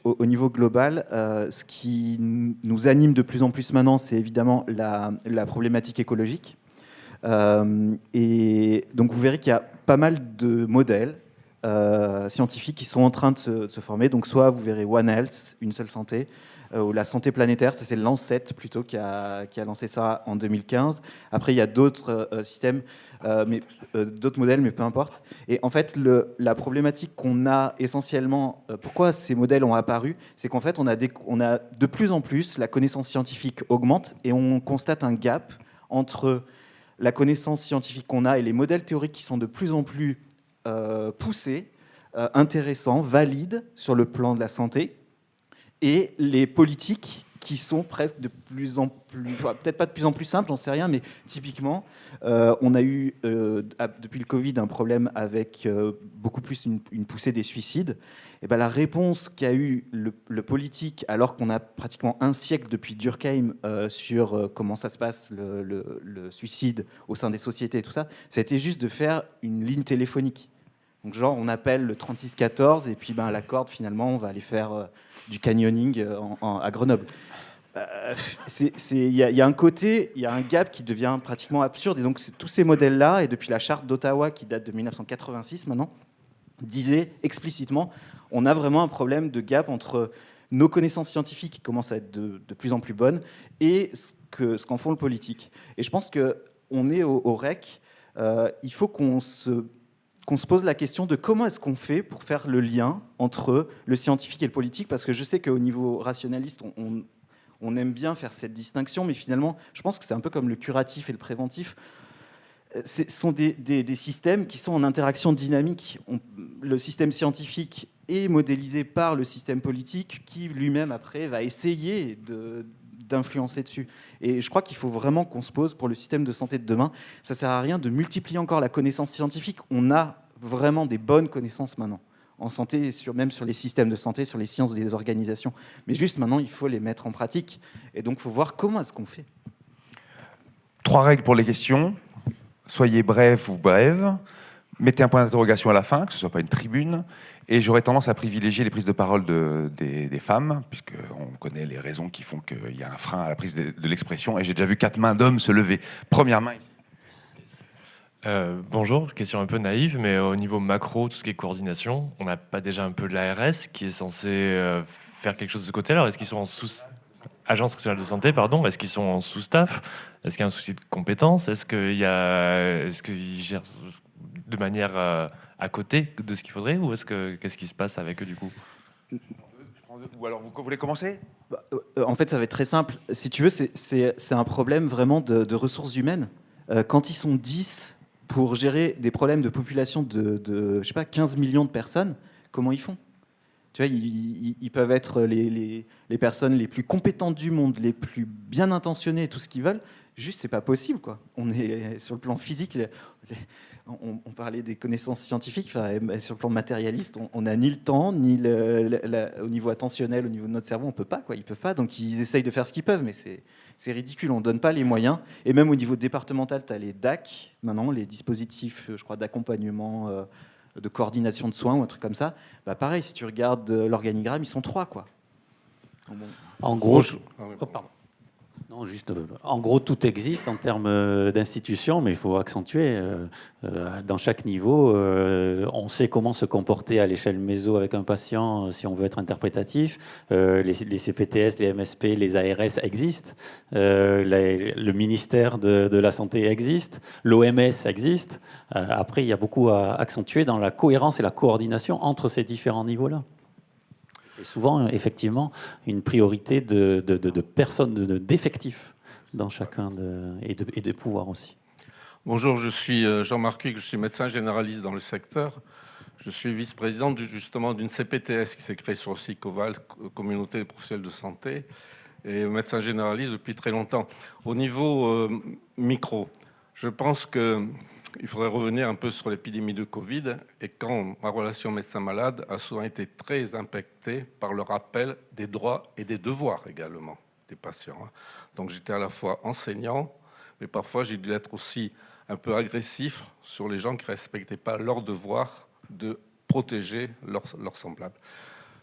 Speaker 6: Au niveau global, ce qui nous anime de plus en plus maintenant, c'est évidemment la problématique écologique. Et donc vous verrez qu'il y a pas mal de modèles scientifiques qui sont en train de se former. Donc soit vous verrez One Health, une seule santé, ou la santé planétaire, ça c'est Lancet plutôt qui a lancé ça en 2015. Après il y a d'autres systèmes, d'autres modèles, mais peu importe. Et en fait la problématique qu'on a essentiellement, pourquoi ces modèles ont apparu, c'est qu'en fait on a de plus en plus, la connaissance scientifique augmente et on constate un gap entre la connaissance scientifique qu'on a et les modèles théoriques qui sont de plus en plus poussés, intéressants, valides sur le plan de la santé, et les politiques qui sont presque de plus en plus, peut-être pas de plus en plus simples, j'en sais rien, mais typiquement, on a eu depuis le Covid un problème avec beaucoup plus une poussée des suicides. Et ben, la réponse qu'a eu le politique, alors qu'on a pratiquement un siècle depuis Durkheim sur comment ça se passe, le suicide au sein des sociétés et tout ça, ça a été juste de faire une ligne téléphonique. Donc genre, on appelle le 3614 et puis ben, la corde, finalement, on va aller faire du canyoning à Grenoble. Il y a un côté, il y a un gap qui devient pratiquement absurde. Et donc, tous ces modèles-là, et depuis la charte d'Ottawa, qui date de 1986 maintenant, disaient explicitement, on a vraiment un problème de gap entre nos connaissances scientifiques qui commencent à être de plus en plus bonnes et ce qu'en font le politique. Et je pense qu'on est au REC, il faut qu'on se pose la question de comment est-ce qu'on fait pour faire le lien entre le scientifique et le politique, parce que je sais qu'au niveau rationaliste, on aime bien faire cette distinction, mais finalement, je pense que c'est un peu comme le curatif et le préventif. Ce sont des systèmes qui sont en interaction dynamique. Le système scientifique est modélisé par le système politique qui, lui-même, après, va essayer d'influencer dessus. Et je crois qu'il faut vraiment qu'on se pose pour le système de santé de demain. Ça ne sert à rien de multiplier encore la connaissance scientifique. On a vraiment des bonnes connaissances maintenant en santé, même sur les systèmes de santé, sur les sciences des organisations. Mais juste maintenant, il faut les mettre en pratique. Et donc, il faut voir comment est-ce qu'on fait.
Speaker 5: 3 règles pour les questions. Soyez bref ou brève. Mettez un point d'interrogation à la fin, que ce ne soit pas une tribune. Et j'aurais tendance à privilégier les prises de parole des femmes, puisqu'on connaît les raisons qui font qu'il y a un frein à la prise de l'expression. Et j'ai déjà vu 4 mains d'hommes se lever. Première main.
Speaker 7: Bonjour, question un peu naïve, mais au niveau macro, tout ce qui est coordination, on n'a pas déjà un peu de l'ARS qui est censé faire quelque chose de ce côté-là? Est-ce qu'ils sont en Agence nationale de santé, pardon, est-ce qu'ils sont en sous-staff? Est-ce qu'il y a un souci de compétences? Est-ce qu'ils gèrent de manière à côté de ce qu'il faudrait? Ou qu'est-ce qui se passe avec eux du coup?
Speaker 5: Ou alors vous voulez commencer?
Speaker 6: En fait, ça va être très simple. Si tu veux, c'est un problème vraiment de ressources humaines. Quand ils sont 10 pour gérer des problèmes de population de je sais pas, 15 millions de personnes, comment ils font? Tu vois, ils peuvent être les personnes les plus compétentes du monde, les plus bien intentionnées, tout ce qu'ils veulent. Juste, c'est pas possible, quoi. On est sur le plan physique, on parlait des connaissances scientifiques, sur le plan matérialiste, on n'a ni le temps, ni au niveau attentionnel, au niveau de notre cerveau, on peut pas, quoi. Ils peuvent pas, donc ils essayent de faire ce qu'ils peuvent, mais c'est ridicule, on donne pas les moyens. Et même au niveau départemental, tu as les DAC, maintenant, les dispositifs, je crois, d'accompagnement, de coordination de soins ou un truc comme ça. Bah pareil, si tu regardes l'organigramme, ils sont 3, quoi.
Speaker 3: En gros, pardon. Non, juste, en gros, tout existe en termes d'institutions, mais il faut accentuer. Dans chaque niveau, on sait comment se comporter à l'échelle méso avec un patient si on veut être interprétatif. Les CPTS, les MSP, les ARS existent. Le ministère de la Santé existe. L'OMS existe. Après, il y a beaucoup à accentuer dans la cohérence et la coordination entre ces différents niveaux-là. C'est souvent, effectivement, une priorité de personnes, d'effectifs dans chacun et de pouvoir aussi.
Speaker 8: Bonjour, je suis Jean-Marc Huyghe, je suis médecin généraliste dans le secteur. Je suis vice-président justement d'une CPTS qui s'est créée sur le site Coval, Communauté des professionnels de santé, et médecin généraliste depuis très longtemps. Au niveau micro, je pense qu'il faudrait revenir un peu sur l'épidémie de Covid, et quand ma relation médecin-malade a souvent été très impactée par le rappel des droits et des devoirs également des patients. Donc j'étais à la fois enseignant, mais parfois j'ai dû être aussi un peu agressif sur les gens qui ne respectaient pas leur devoir de protéger leurs semblables.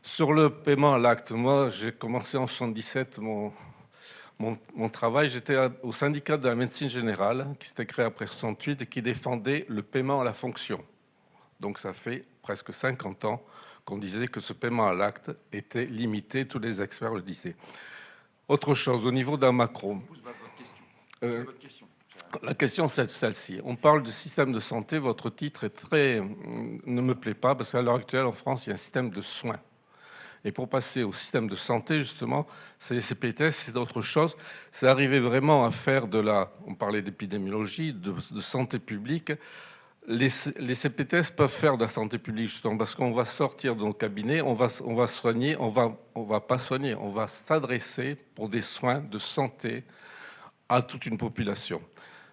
Speaker 8: Sur le paiement à l'acte, moi j'ai commencé en 1977 mon travail. J'étais au syndicat de la médecine générale qui s'était créé après 1968 et qui défendait le paiement à la fonction. Donc ça fait presque 50 ans qu'on disait que ce paiement à l'acte était limité, tous les experts le disaient. Autre chose, au niveau d'un macro. La question, c'est celle-ci. On parle du système de santé. Votre titre ne me plaît pas parce qu'à l'heure actuelle, en France, il y a un système de soins. Et pour passer au système de santé, justement, c'est les CPTS, c'est d'autres choses. C'est arriver vraiment à faire on parlait d'épidémiologie, de santé publique. Les CPTS peuvent faire de la santé publique, justement, parce qu'on va sortir de nos cabinets, on va soigner, on va pas soigner, on va s'adresser pour des soins de santé à toute une population.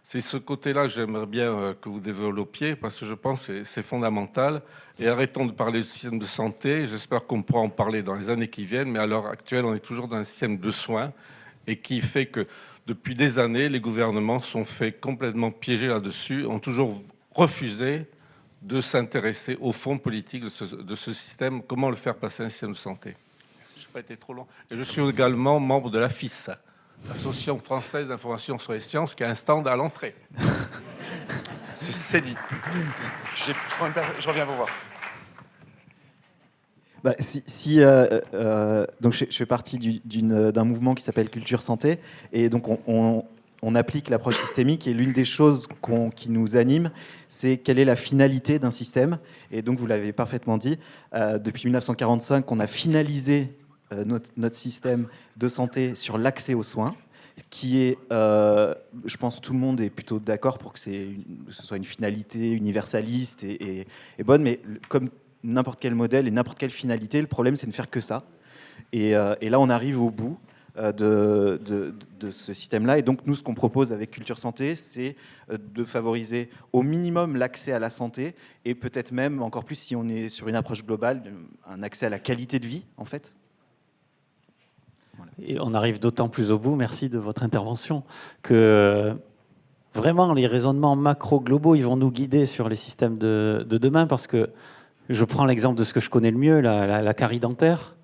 Speaker 8: C'est ce côté-là que j'aimerais bien que vous développiez, parce que je pense que c'est fondamental. Et arrêtons de parler du système de santé. J'espère qu'on pourra en parler dans les années qui viennent, mais à l'heure actuelle, on est toujours dans un système de soins et qui fait que depuis des années, les gouvernements sont fait complètement piéger là-dessus, ont toujours refusé de s'intéresser au fond politique de ce système, comment le faire passer à un système de santé. Je n'ai pas été trop long. Et je suis également membre de l'AFIS, l'Association française d'information sur les sciences, qui a un stand à l'entrée.
Speaker 5: C'est dit. Je reviens vous voir.
Speaker 6: Donc je fais partie d'un mouvement qui s'appelle Culture Santé, et donc on applique l'approche systémique, et l'une des choses qui nous anime, c'est quelle est la finalité d'un système. Et donc vous l'avez parfaitement dit, depuis 1945, on a finalisé notre système de santé sur l'accès aux soins, qui est, je pense tout le monde est plutôt d'accord pour que ce soit une finalité universaliste et bonne, mais comme n'importe quel modèle et n'importe quelle finalité, le problème c'est de ne faire que ça. Et là on arrive au bout de ce système-là. Et donc nous, ce qu'on propose avec Culture Santé, c'est de favoriser au minimum l'accès à la santé, et peut-être même encore plus si on est sur une approche globale, un accès à la qualité de vie en fait.
Speaker 3: Et on arrive d'autant plus au bout, merci de votre intervention, que vraiment les raisonnements macro-globaux, ils vont nous guider sur les systèmes de demain, parce que je prends l'exemple de ce que je connais le mieux, la carie dentaire.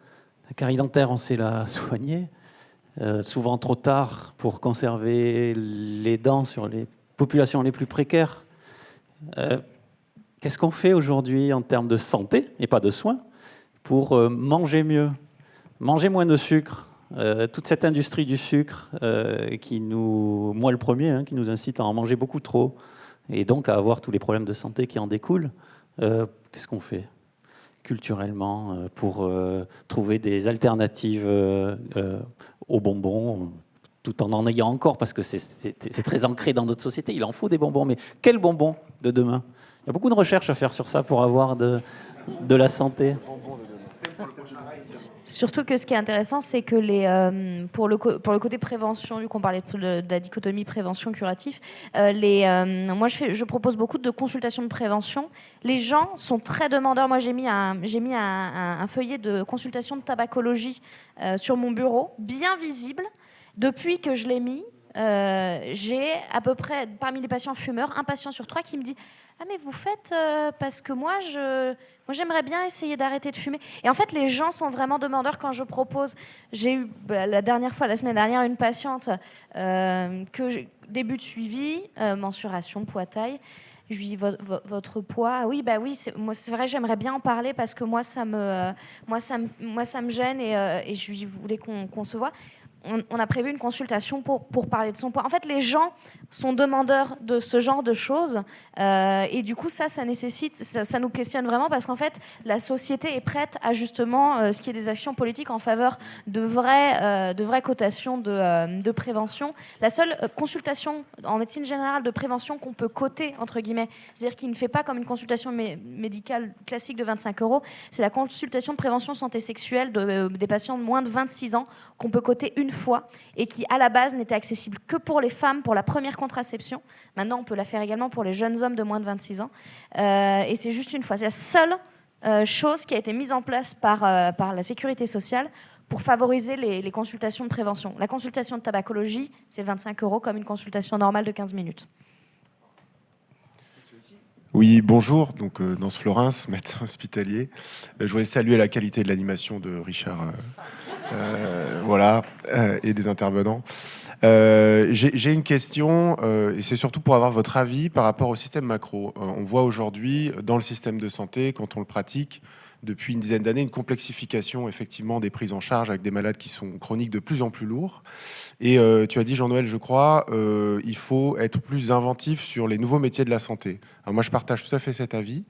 Speaker 3: La carie dentaire, on sait la soigner, souvent trop tard pour conserver les dents sur les populations les plus précaires. Qu'est-ce qu'on fait aujourd'hui en termes de santé, et pas de soins, pour manger mieux, manger moins de sucre? Toute cette industrie du sucre moi le premier, qui nous incite à en manger beaucoup trop, et donc à avoir tous les problèmes de santé qui en découlent. Qu'est-ce qu'on fait culturellement pour trouver des alternatives aux bonbons, tout en ayant encore, parce que c'est très ancré dans notre société, il en faut des bonbons, mais quels bonbons de demain? Il y a beaucoup de recherches à faire sur ça pour avoir de la santé.
Speaker 4: Surtout que ce qui est intéressant, c'est que pour le côté prévention, vu qu'on parlait de la dichotomie prévention-curatif, moi je propose beaucoup de consultations de prévention. Les gens sont très demandeurs. Moi j'ai mis un feuillet de consultation de tabacologie sur mon bureau, bien visible. Depuis que je l'ai mis, j'ai à peu près, parmi les patients fumeurs, un patient sur 3 qui me dit « Ah mais vous faites parce que moi j'aimerais bien essayer d'arrêter de fumer. » Et en fait, les gens sont vraiment demandeurs quand je propose. J'ai eu la semaine dernière, une patiente début de suivi, mensuration, poids, taille. Je lui dis votre poids. Oui, bah oui, c'est vrai, j'aimerais bien en parler parce que moi ça me gêne, et je lui voulais qu'on se voit. on a prévu une consultation pour parler de son poids. En fait, les gens sont demandeurs de ce genre de choses et du coup, ça nécessite, ça nous questionne vraiment parce qu'en fait, la société est prête à justement ce qui est des actions politiques en faveur de vraies cotations de prévention. La seule consultation en médecine générale de prévention qu'on peut coter, entre guillemets, c'est-à-dire qui ne fait pas comme une consultation médicale classique de 25 €, c'est la consultation de prévention santé sexuelle des patients de moins de 26 ans qu'on peut coter une fois et qui, à la base, n'était accessible que pour les femmes pour la première contraception. Maintenant, on peut la faire également pour les jeunes hommes de moins de 26 ans. Et c'est juste une fois. C'est la seule chose qui a été mise en place par la sécurité sociale pour favoriser les consultations de prévention. La consultation de tabacologie, c'est 25 € comme une consultation normale de 15 minutes.
Speaker 9: Oui, bonjour. Donc, Nance Florence, médecin hospitalier. Je voudrais saluer la qualité de l'animation de Richard et des intervenants. J'ai une question, et c'est surtout pour avoir votre avis par rapport au système macro. On voit aujourd'hui, dans le système de santé, quand on le pratique, depuis une dizaine d'années, une complexification effectivement des prises en charge avec des malades qui sont chroniques de plus en plus lourds. Et tu as dit, Jean-Noël, je crois, il faut être plus inventif sur les nouveaux métiers de la santé. Alors moi, je partage tout à fait cet avis.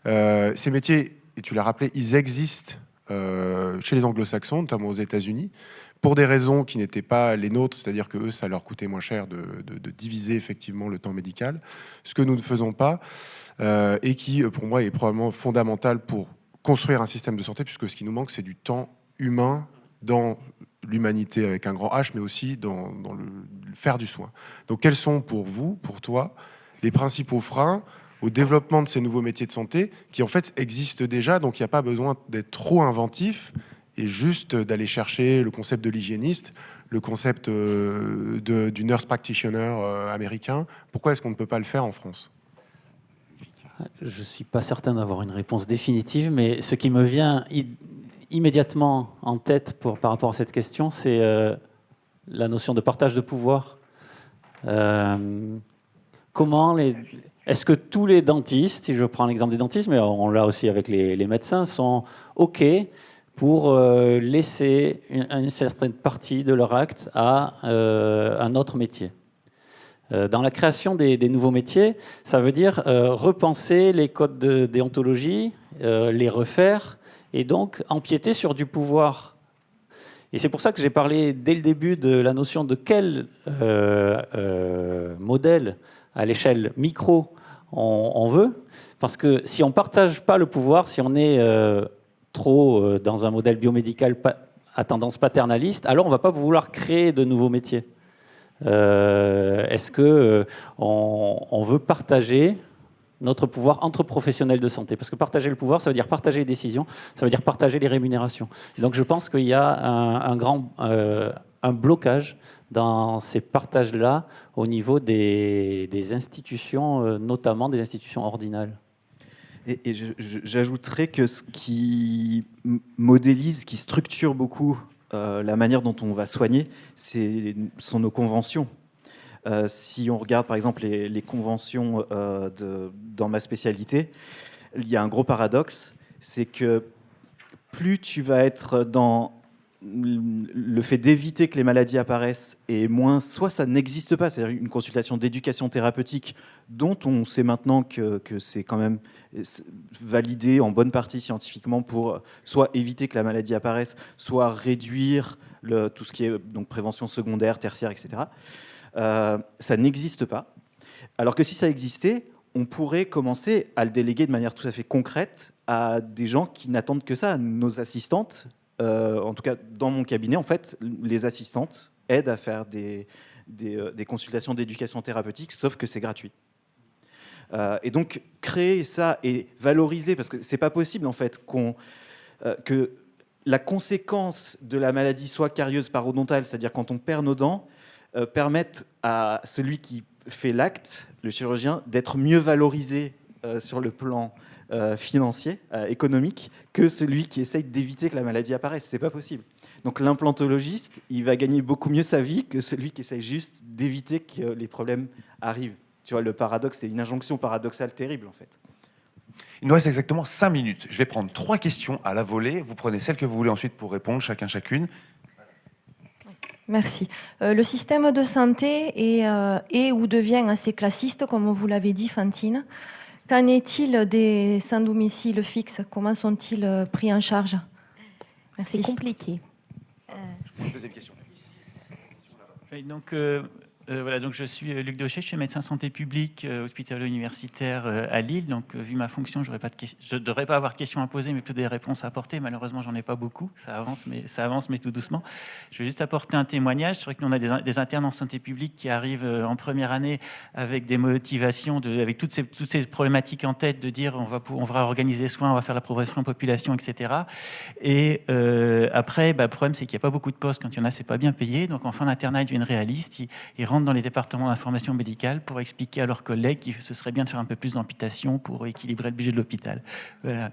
Speaker 9: Ces métiers, et tu l'as rappelé, ils existent chez les anglo-saxons, notamment aux États-Unis, pour des raisons qui n'étaient pas les nôtres, c'est-à-dire que eux, ça leur coûtait moins cher de diviser effectivement le temps médical, ce que nous ne faisons pas, et qui, pour moi, est probablement fondamental pour construire un système de santé, puisque ce qui nous manque, c'est du temps humain dans l'humanité avec un grand H, mais aussi dans le faire du soin. Donc, quels sont pour vous, pour toi, les principaux freins au développement de ces nouveaux métiers de santé qui, en fait, existent déjà, donc il n'y a pas besoin d'être trop inventif et juste d'aller chercher le concept de l'hygiéniste, le concept du nurse practitioner américain. Pourquoi est-ce qu'on ne peut pas le faire en France ?
Speaker 3: Je ne suis pas certain d'avoir une réponse définitive, mais ce qui me vient immédiatement en tête par rapport à cette question, c'est la notion de partage de pouvoir. Est-ce que tous les dentistes, si je prends l'exemple des dentistes, mais on l'a aussi avec les médecins, sont OK pour laisser une certaine partie de leur acte à un autre métier ? Dans la création des nouveaux métiers, ça veut dire repenser les codes de déontologie, les refaire, et donc empiéter sur du pouvoir. Et c'est pour ça que j'ai parlé dès le début de la notion de quel modèle à l'échelle micro on veut. Parce que si on ne partage pas le pouvoir, si on est trop dans un modèle biomédical à tendance paternaliste, alors on ne va pas vouloir créer de nouveaux métiers. Est-ce qu'on veut partager notre pouvoir entre professionnels de santé? Parce que partager le pouvoir, ça veut dire partager les décisions, ça veut dire partager les rémunérations. Et donc je pense qu'il y a un blocage dans ces partages-là au niveau des institutions, notamment des institutions ordinales.
Speaker 6: Et j'ajouterais que ce qui modélise, qui structure beaucoup la manière dont on va soigner, sont nos conventions. Si on regarde par exemple les conventions dans ma spécialité, il y a un gros paradoxe, c'est que plus tu vas être dans le fait d'éviter que les maladies apparaissent et moins, soit ça n'existe pas, c'est-à-dire une consultation d'éducation thérapeutique dont on sait maintenant que c'est quand même validé en bonne partie scientifiquement pour soit éviter que la maladie apparaisse, soit réduire tout ce qui est donc prévention secondaire, tertiaire, etc. Ça n'existe pas. Alors que si ça existait, on pourrait commencer à le déléguer de manière tout à fait concrète à des gens qui n'attendent que ça, nos assistantes. En tout cas, dans mon cabinet, en fait, les assistantes aident à faire des consultations d'éducation thérapeutique, sauf que c'est gratuit. Et donc, créer ça et valoriser, parce que c'est pas possible, en fait, que la conséquence de la maladie soit carieuse parodontale, c'est-à-dire quand on perd nos dents, permette à celui qui fait l'acte, le chirurgien, d'être mieux valorisé sur le plan financier, économique, que celui qui essaye d'éviter que la maladie apparaisse. C'est pas possible. Donc l'implantologiste, il va gagner beaucoup mieux sa vie que celui qui essaye juste d'éviter que les problèmes arrivent. Tu vois, le paradoxe, c'est une injonction paradoxale terrible, en fait.
Speaker 5: Il nous reste exactement 5 minutes. Je vais prendre 3 questions à la volée. Vous prenez celle que vous voulez ensuite pour répondre, chacune.
Speaker 10: Merci. Le système de santé est ou devient assez classiste, comme vous l'avez dit, Fantine. Qu'en est-il des sans domicile fixe? Comment sont-ils pris en charge? Merci.
Speaker 4: C'est compliqué.
Speaker 5: Deuxième question.
Speaker 11: Donc, voilà, donc je suis Luc Daucher, je suis médecin santé publique hospitalo-universitaire à Lille. Donc, vu ma fonction, je ne devrais pas avoir de questions à poser, mais plutôt des réponses à apporter. Malheureusement, j'en ai pas beaucoup. Ça avance, mais tout doucement. Je vais juste apporter un témoignage. C'est vrai que nous, on a des internes en santé publique qui arrivent en première année avec des motivations, avec toutes ces problématiques en tête, de dire on va organiser les soins, on va faire la progression en population, etc. Et après, le problème, c'est qu'il n'y a pas beaucoup de postes. Quand il y en a, c'est pas bien payé. Donc, en fin d'internat, ils deviennent réalistes. Ils rentrent dans les départements d'information médicale pour expliquer à leurs collègues que ce serait bien de faire un peu plus d'amputation pour équilibrer le budget de l'hôpital. Voilà.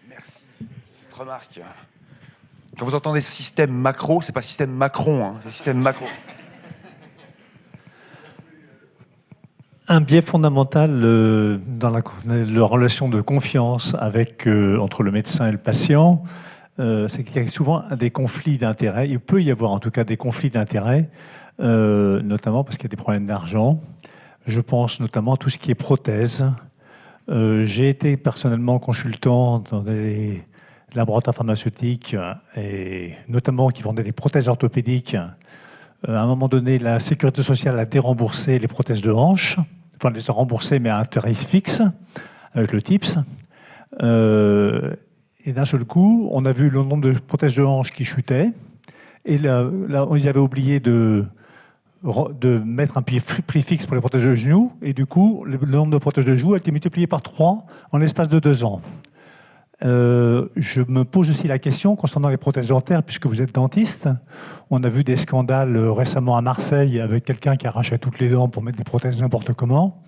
Speaker 5: Merci. Cette remarque. Quand vous entendez système macro, c'est pas système Macron, hein, c'est système macro.
Speaker 12: Un biais fondamental dans la relation de confiance entre le médecin et le patient, c'est qu'il y a souvent des conflits d'intérêts. Il peut y avoir en tout cas des conflits d'intérêts, notamment parce qu'il y a des problèmes d'argent. Je pense notamment à tout ce qui est prothèses. J'ai été personnellement consultant dans des laboratoires pharmaceutiques, et notamment qui vendaient des prothèses orthopédiques. À un moment donné, la sécurité sociale a déremboursé les prothèses de hanche, enfin les a remboursées mais à un tarif fixe, avec le TIPS. Et d'un seul coup, on a vu le nombre de prothèses de hanche qui chutait. Et là ils avaient oublié de mettre un prix fixe pour les prothèses de genoux. Et du coup, le nombre de prothèses de genoux a été multiplié par 3 en l'espace de 2 ans. Je me pose aussi la question concernant les prothèses dentaires, puisque vous êtes dentiste. On a vu des scandales récemment à Marseille avec quelqu'un qui arrachait toutes les dents pour mettre des prothèses n'importe comment.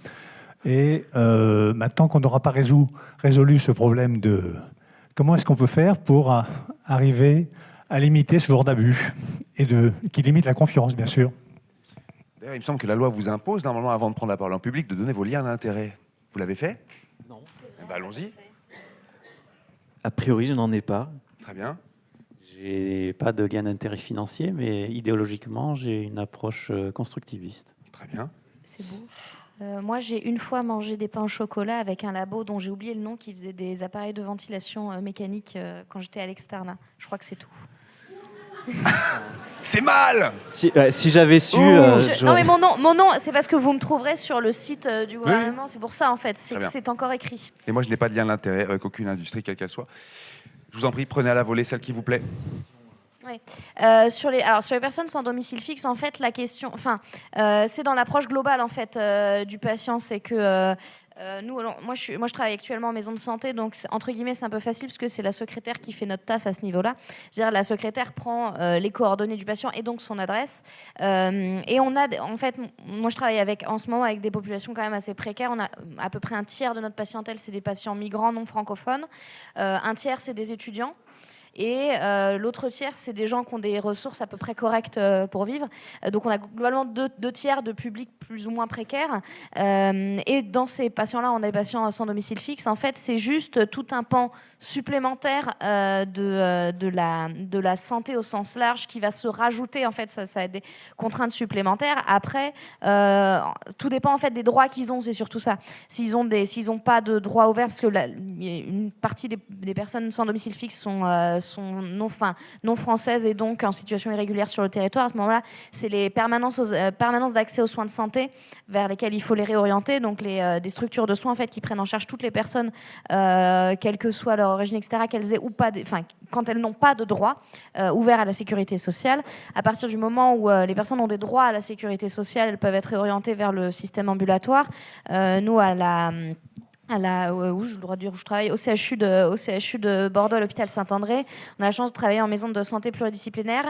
Speaker 12: Et maintenant qu'on n'aura pas résolu ce problème de... Comment est-ce qu'on peut faire pour arriver à limiter ce genre d'abus et qui limite la confiance, bien sûr?
Speaker 5: D'ailleurs, il me semble que la loi vous impose, normalement, avant de prendre la parole en public, de donner vos liens d'intérêt. Vous l'avez fait?
Speaker 6: Non.
Speaker 5: Allons-y.
Speaker 6: A priori, je n'en ai pas.
Speaker 5: Très bien.
Speaker 3: J'ai pas de gain d'intérêt financier, mais idéologiquement, j'ai une approche constructiviste.
Speaker 5: Très bien.
Speaker 4: C'est beau. Moi, j'ai une fois mangé des pains au chocolat avec un labo dont j'ai oublié le nom, qui faisait des appareils de ventilation mécanique quand j'étais à l'externat. Je crois que c'est tout.
Speaker 5: C'est mal.
Speaker 6: Si j'avais su...
Speaker 4: Non, mais mon nom, c'est parce que vous me trouverez sur le site du gouvernement. Oui. C'est pour ça, en fait. C'est encore écrit.
Speaker 5: Et moi, je n'ai pas de lien d'intérêt avec aucune industrie, quelle qu'elle soit. Je vous en prie, prenez à la volée celle qui vous plaît.
Speaker 4: Oui. Sur les personnes sans domicile fixe, en fait, la question, c'est dans l'approche globale en fait du patient, c'est que moi je travaille actuellement en maison de santé, donc entre guillemets c'est un peu facile parce que c'est la secrétaire qui fait notre taf à ce niveau-là. C'est-à-dire la secrétaire prend les coordonnées du patient et donc son adresse. Et on a, en fait, moi je travaille en ce moment avec des populations quand même assez précaires. On a à peu près un tiers de notre patientèle, c'est des patients migrants non francophones. Un tiers, c'est des étudiants. Et l'autre tiers, c'est des gens qui ont des ressources à peu près correctes pour vivre. Donc on a globalement deux tiers de public plus ou moins précaires. Et dans ces patients-là, on a des patients sans domicile fixe. En fait, c'est juste tout un pan supplémentaire de la santé au sens large qui va se rajouter. En fait, ça a des contraintes supplémentaires. Après, tout dépend en fait des droits qu'ils ont. C'est surtout ça. S'ils ont pas de droits ouverts, parce que une partie des personnes sans domicile fixe sont non françaises et donc en situation irrégulière sur le territoire. À ce moment-là, c'est les permanences d'accès aux soins de santé vers lesquelles il faut les réorienter. Donc des structures de soins en fait qui prennent en charge toutes les personnes, quelle que soit leur origine, etc., qu'elles aient ou pas, quand elles n'ont pas de droits ouverts à la sécurité sociale. À partir du moment où les personnes ont des droits à la sécurité sociale, elles peuvent être réorientées vers le système ambulatoire. Nous, où je travaille au CHU de Bordeaux, à l'hôpital Saint-André. On a la chance de travailler en maison de santé pluridisciplinaire,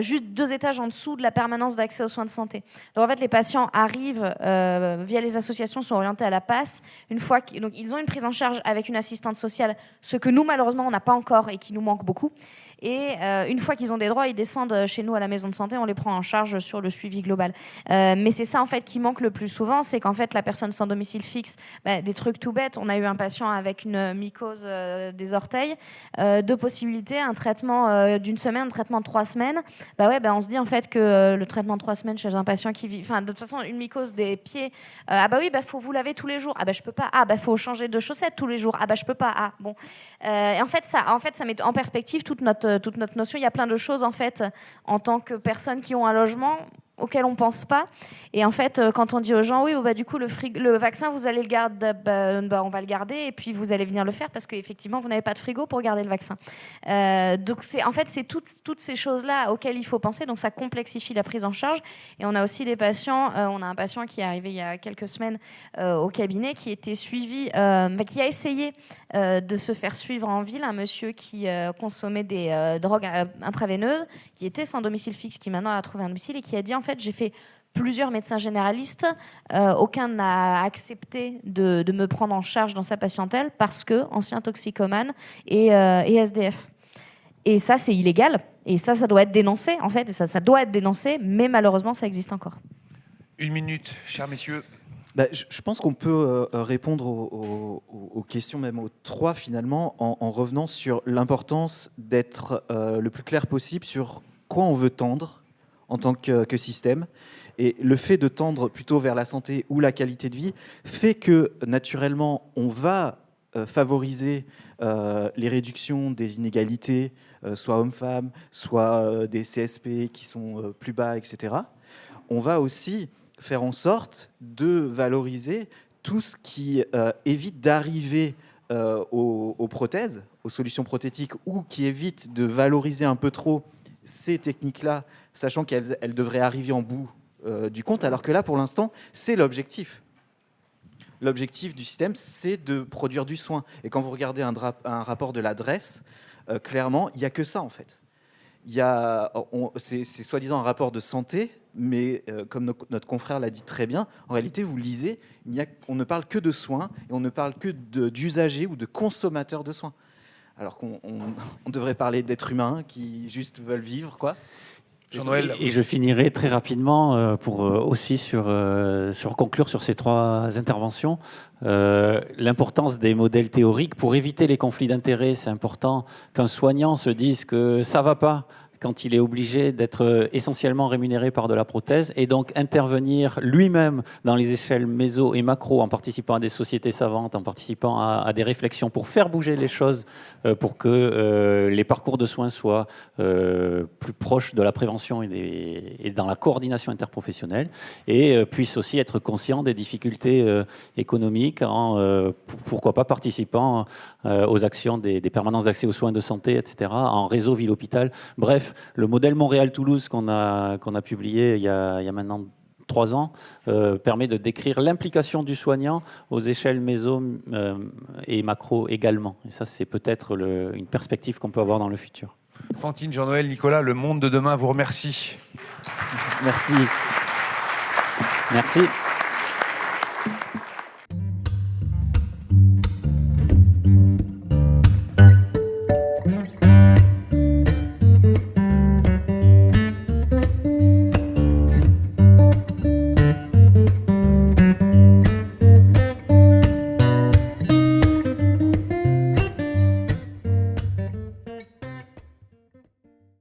Speaker 4: juste 2 étages en dessous de la permanence d'accès aux soins de santé. Donc en fait, les patients arrivent via les associations, sont orientés à la PASS. Donc ils ont une prise en charge avec une assistante sociale, ce que nous malheureusement on n'a pas encore et qui nous manque beaucoup. Et une fois qu'ils ont des droits, ils descendent chez nous à la maison de santé, on les prend en charge sur le suivi global. Mais c'est ça en fait qui manque le plus souvent, c'est qu'en fait la personne sans domicile fixe, des trucs tout bêtes. On a eu un patient avec une mycose des orteils, 2 possibilités, un traitement d'une semaine, un traitement de 3 semaines. On se dit en fait que le traitement de 3 semaines chez un patient qui vit, de toute façon une mycose des pieds, faut vous laver tous les jours. Je peux pas. Faut changer de chaussettes tous les jours. Je peux pas. Bon. Et en fait ça met en perspective toute notre notion. Il y a plein de choses en fait en tant que personnes qui ont un logement auquel on pense pas. Et en fait, quand on dit aux gens, oui, du coup, le vaccin, vous allez le garder, on va le garder, et puis vous allez venir le faire parce qu'effectivement, vous n'avez pas de frigo pour garder le vaccin. Donc, c'est toutes ces choses-là auxquelles il faut penser. Donc, ça complexifie la prise en charge. Et on a aussi des patients. On a un patient qui est arrivé il y a quelques semaines au cabinet, qui était suivi, qui a essayé de se faire suivre en ville, un monsieur qui consommait des drogues intraveineuses, qui était sans domicile fixe, qui maintenant a trouvé un domicile et qui a dit en fait j'ai fait plusieurs médecins généralistes, aucun n'a accepté de me prendre en charge dans sa patientèle parce que ancien toxicomane et SDF. Et ça c'est illégal et ça doit être dénoncé en fait, ça doit être dénoncé, mais malheureusement ça existe encore.
Speaker 5: 1 minute, chers messieurs.
Speaker 6: Je pense qu'on peut répondre aux questions, même aux 3 finalement, en revenant sur l'importance d'être le plus clair possible sur quoi on veut tendre en tant que système. Et le fait de tendre plutôt vers la santé ou la qualité de vie fait que, naturellement, on va favoriser les réductions des inégalités, soit hommes-femmes, soit des CSP qui sont plus bas, etc. On va aussi faire en sorte de valoriser tout ce qui évite d'arriver aux prothèses, aux solutions prothétiques, ou qui évite de valoriser un peu trop ces techniques-là, sachant qu'elles devraient arriver en bout du compte, alors que là, pour l'instant, c'est l'objectif. L'objectif du système, c'est de produire du soin. Et quand vous regardez un rapport de l'adresse, clairement, il n'y a que ça, en fait. C'est soi-disant un rapport de santé, mais comme notre confrère l'a dit très bien, en réalité, vous lisez, on ne parle que de soins, et on ne parle que d'usagers ou de consommateurs de soins. Alors qu'on devrait parler d'êtres humains qui juste veulent vivre, quoi.
Speaker 5: Jean-Noël.
Speaker 3: Et je finirai très rapidement pour aussi sur conclure sur ces 3 interventions. L'importance des modèles théoriques pour éviter les conflits d'intérêts. C'est important qu'un soignant se dise que ça ne va pas quand il est obligé d'être essentiellement rémunéré par de la prothèse et donc intervenir lui-même dans les échelles méso et macro en participant à des sociétés savantes, en participant à des réflexions pour faire bouger les choses, pour que les parcours de soins soient plus proches de la prévention et dans la coordination interprofessionnelle et puisse aussi être conscient des difficultés économiques en, pourquoi pas, participant aux actions des permanences d'accès aux soins de santé, etc., en réseau ville-hôpital. Bref, le modèle Montréal-Toulouse qu'on a publié il y a maintenant 3 ans permet de décrire l'implication du soignant aux échelles méso et macro également. Et ça, c'est peut-être une perspective qu'on peut avoir dans le futur.
Speaker 5: Fantine, Jean-Noël, Nicolas, le monde de demain vous remercie.
Speaker 6: Merci.
Speaker 3: Merci.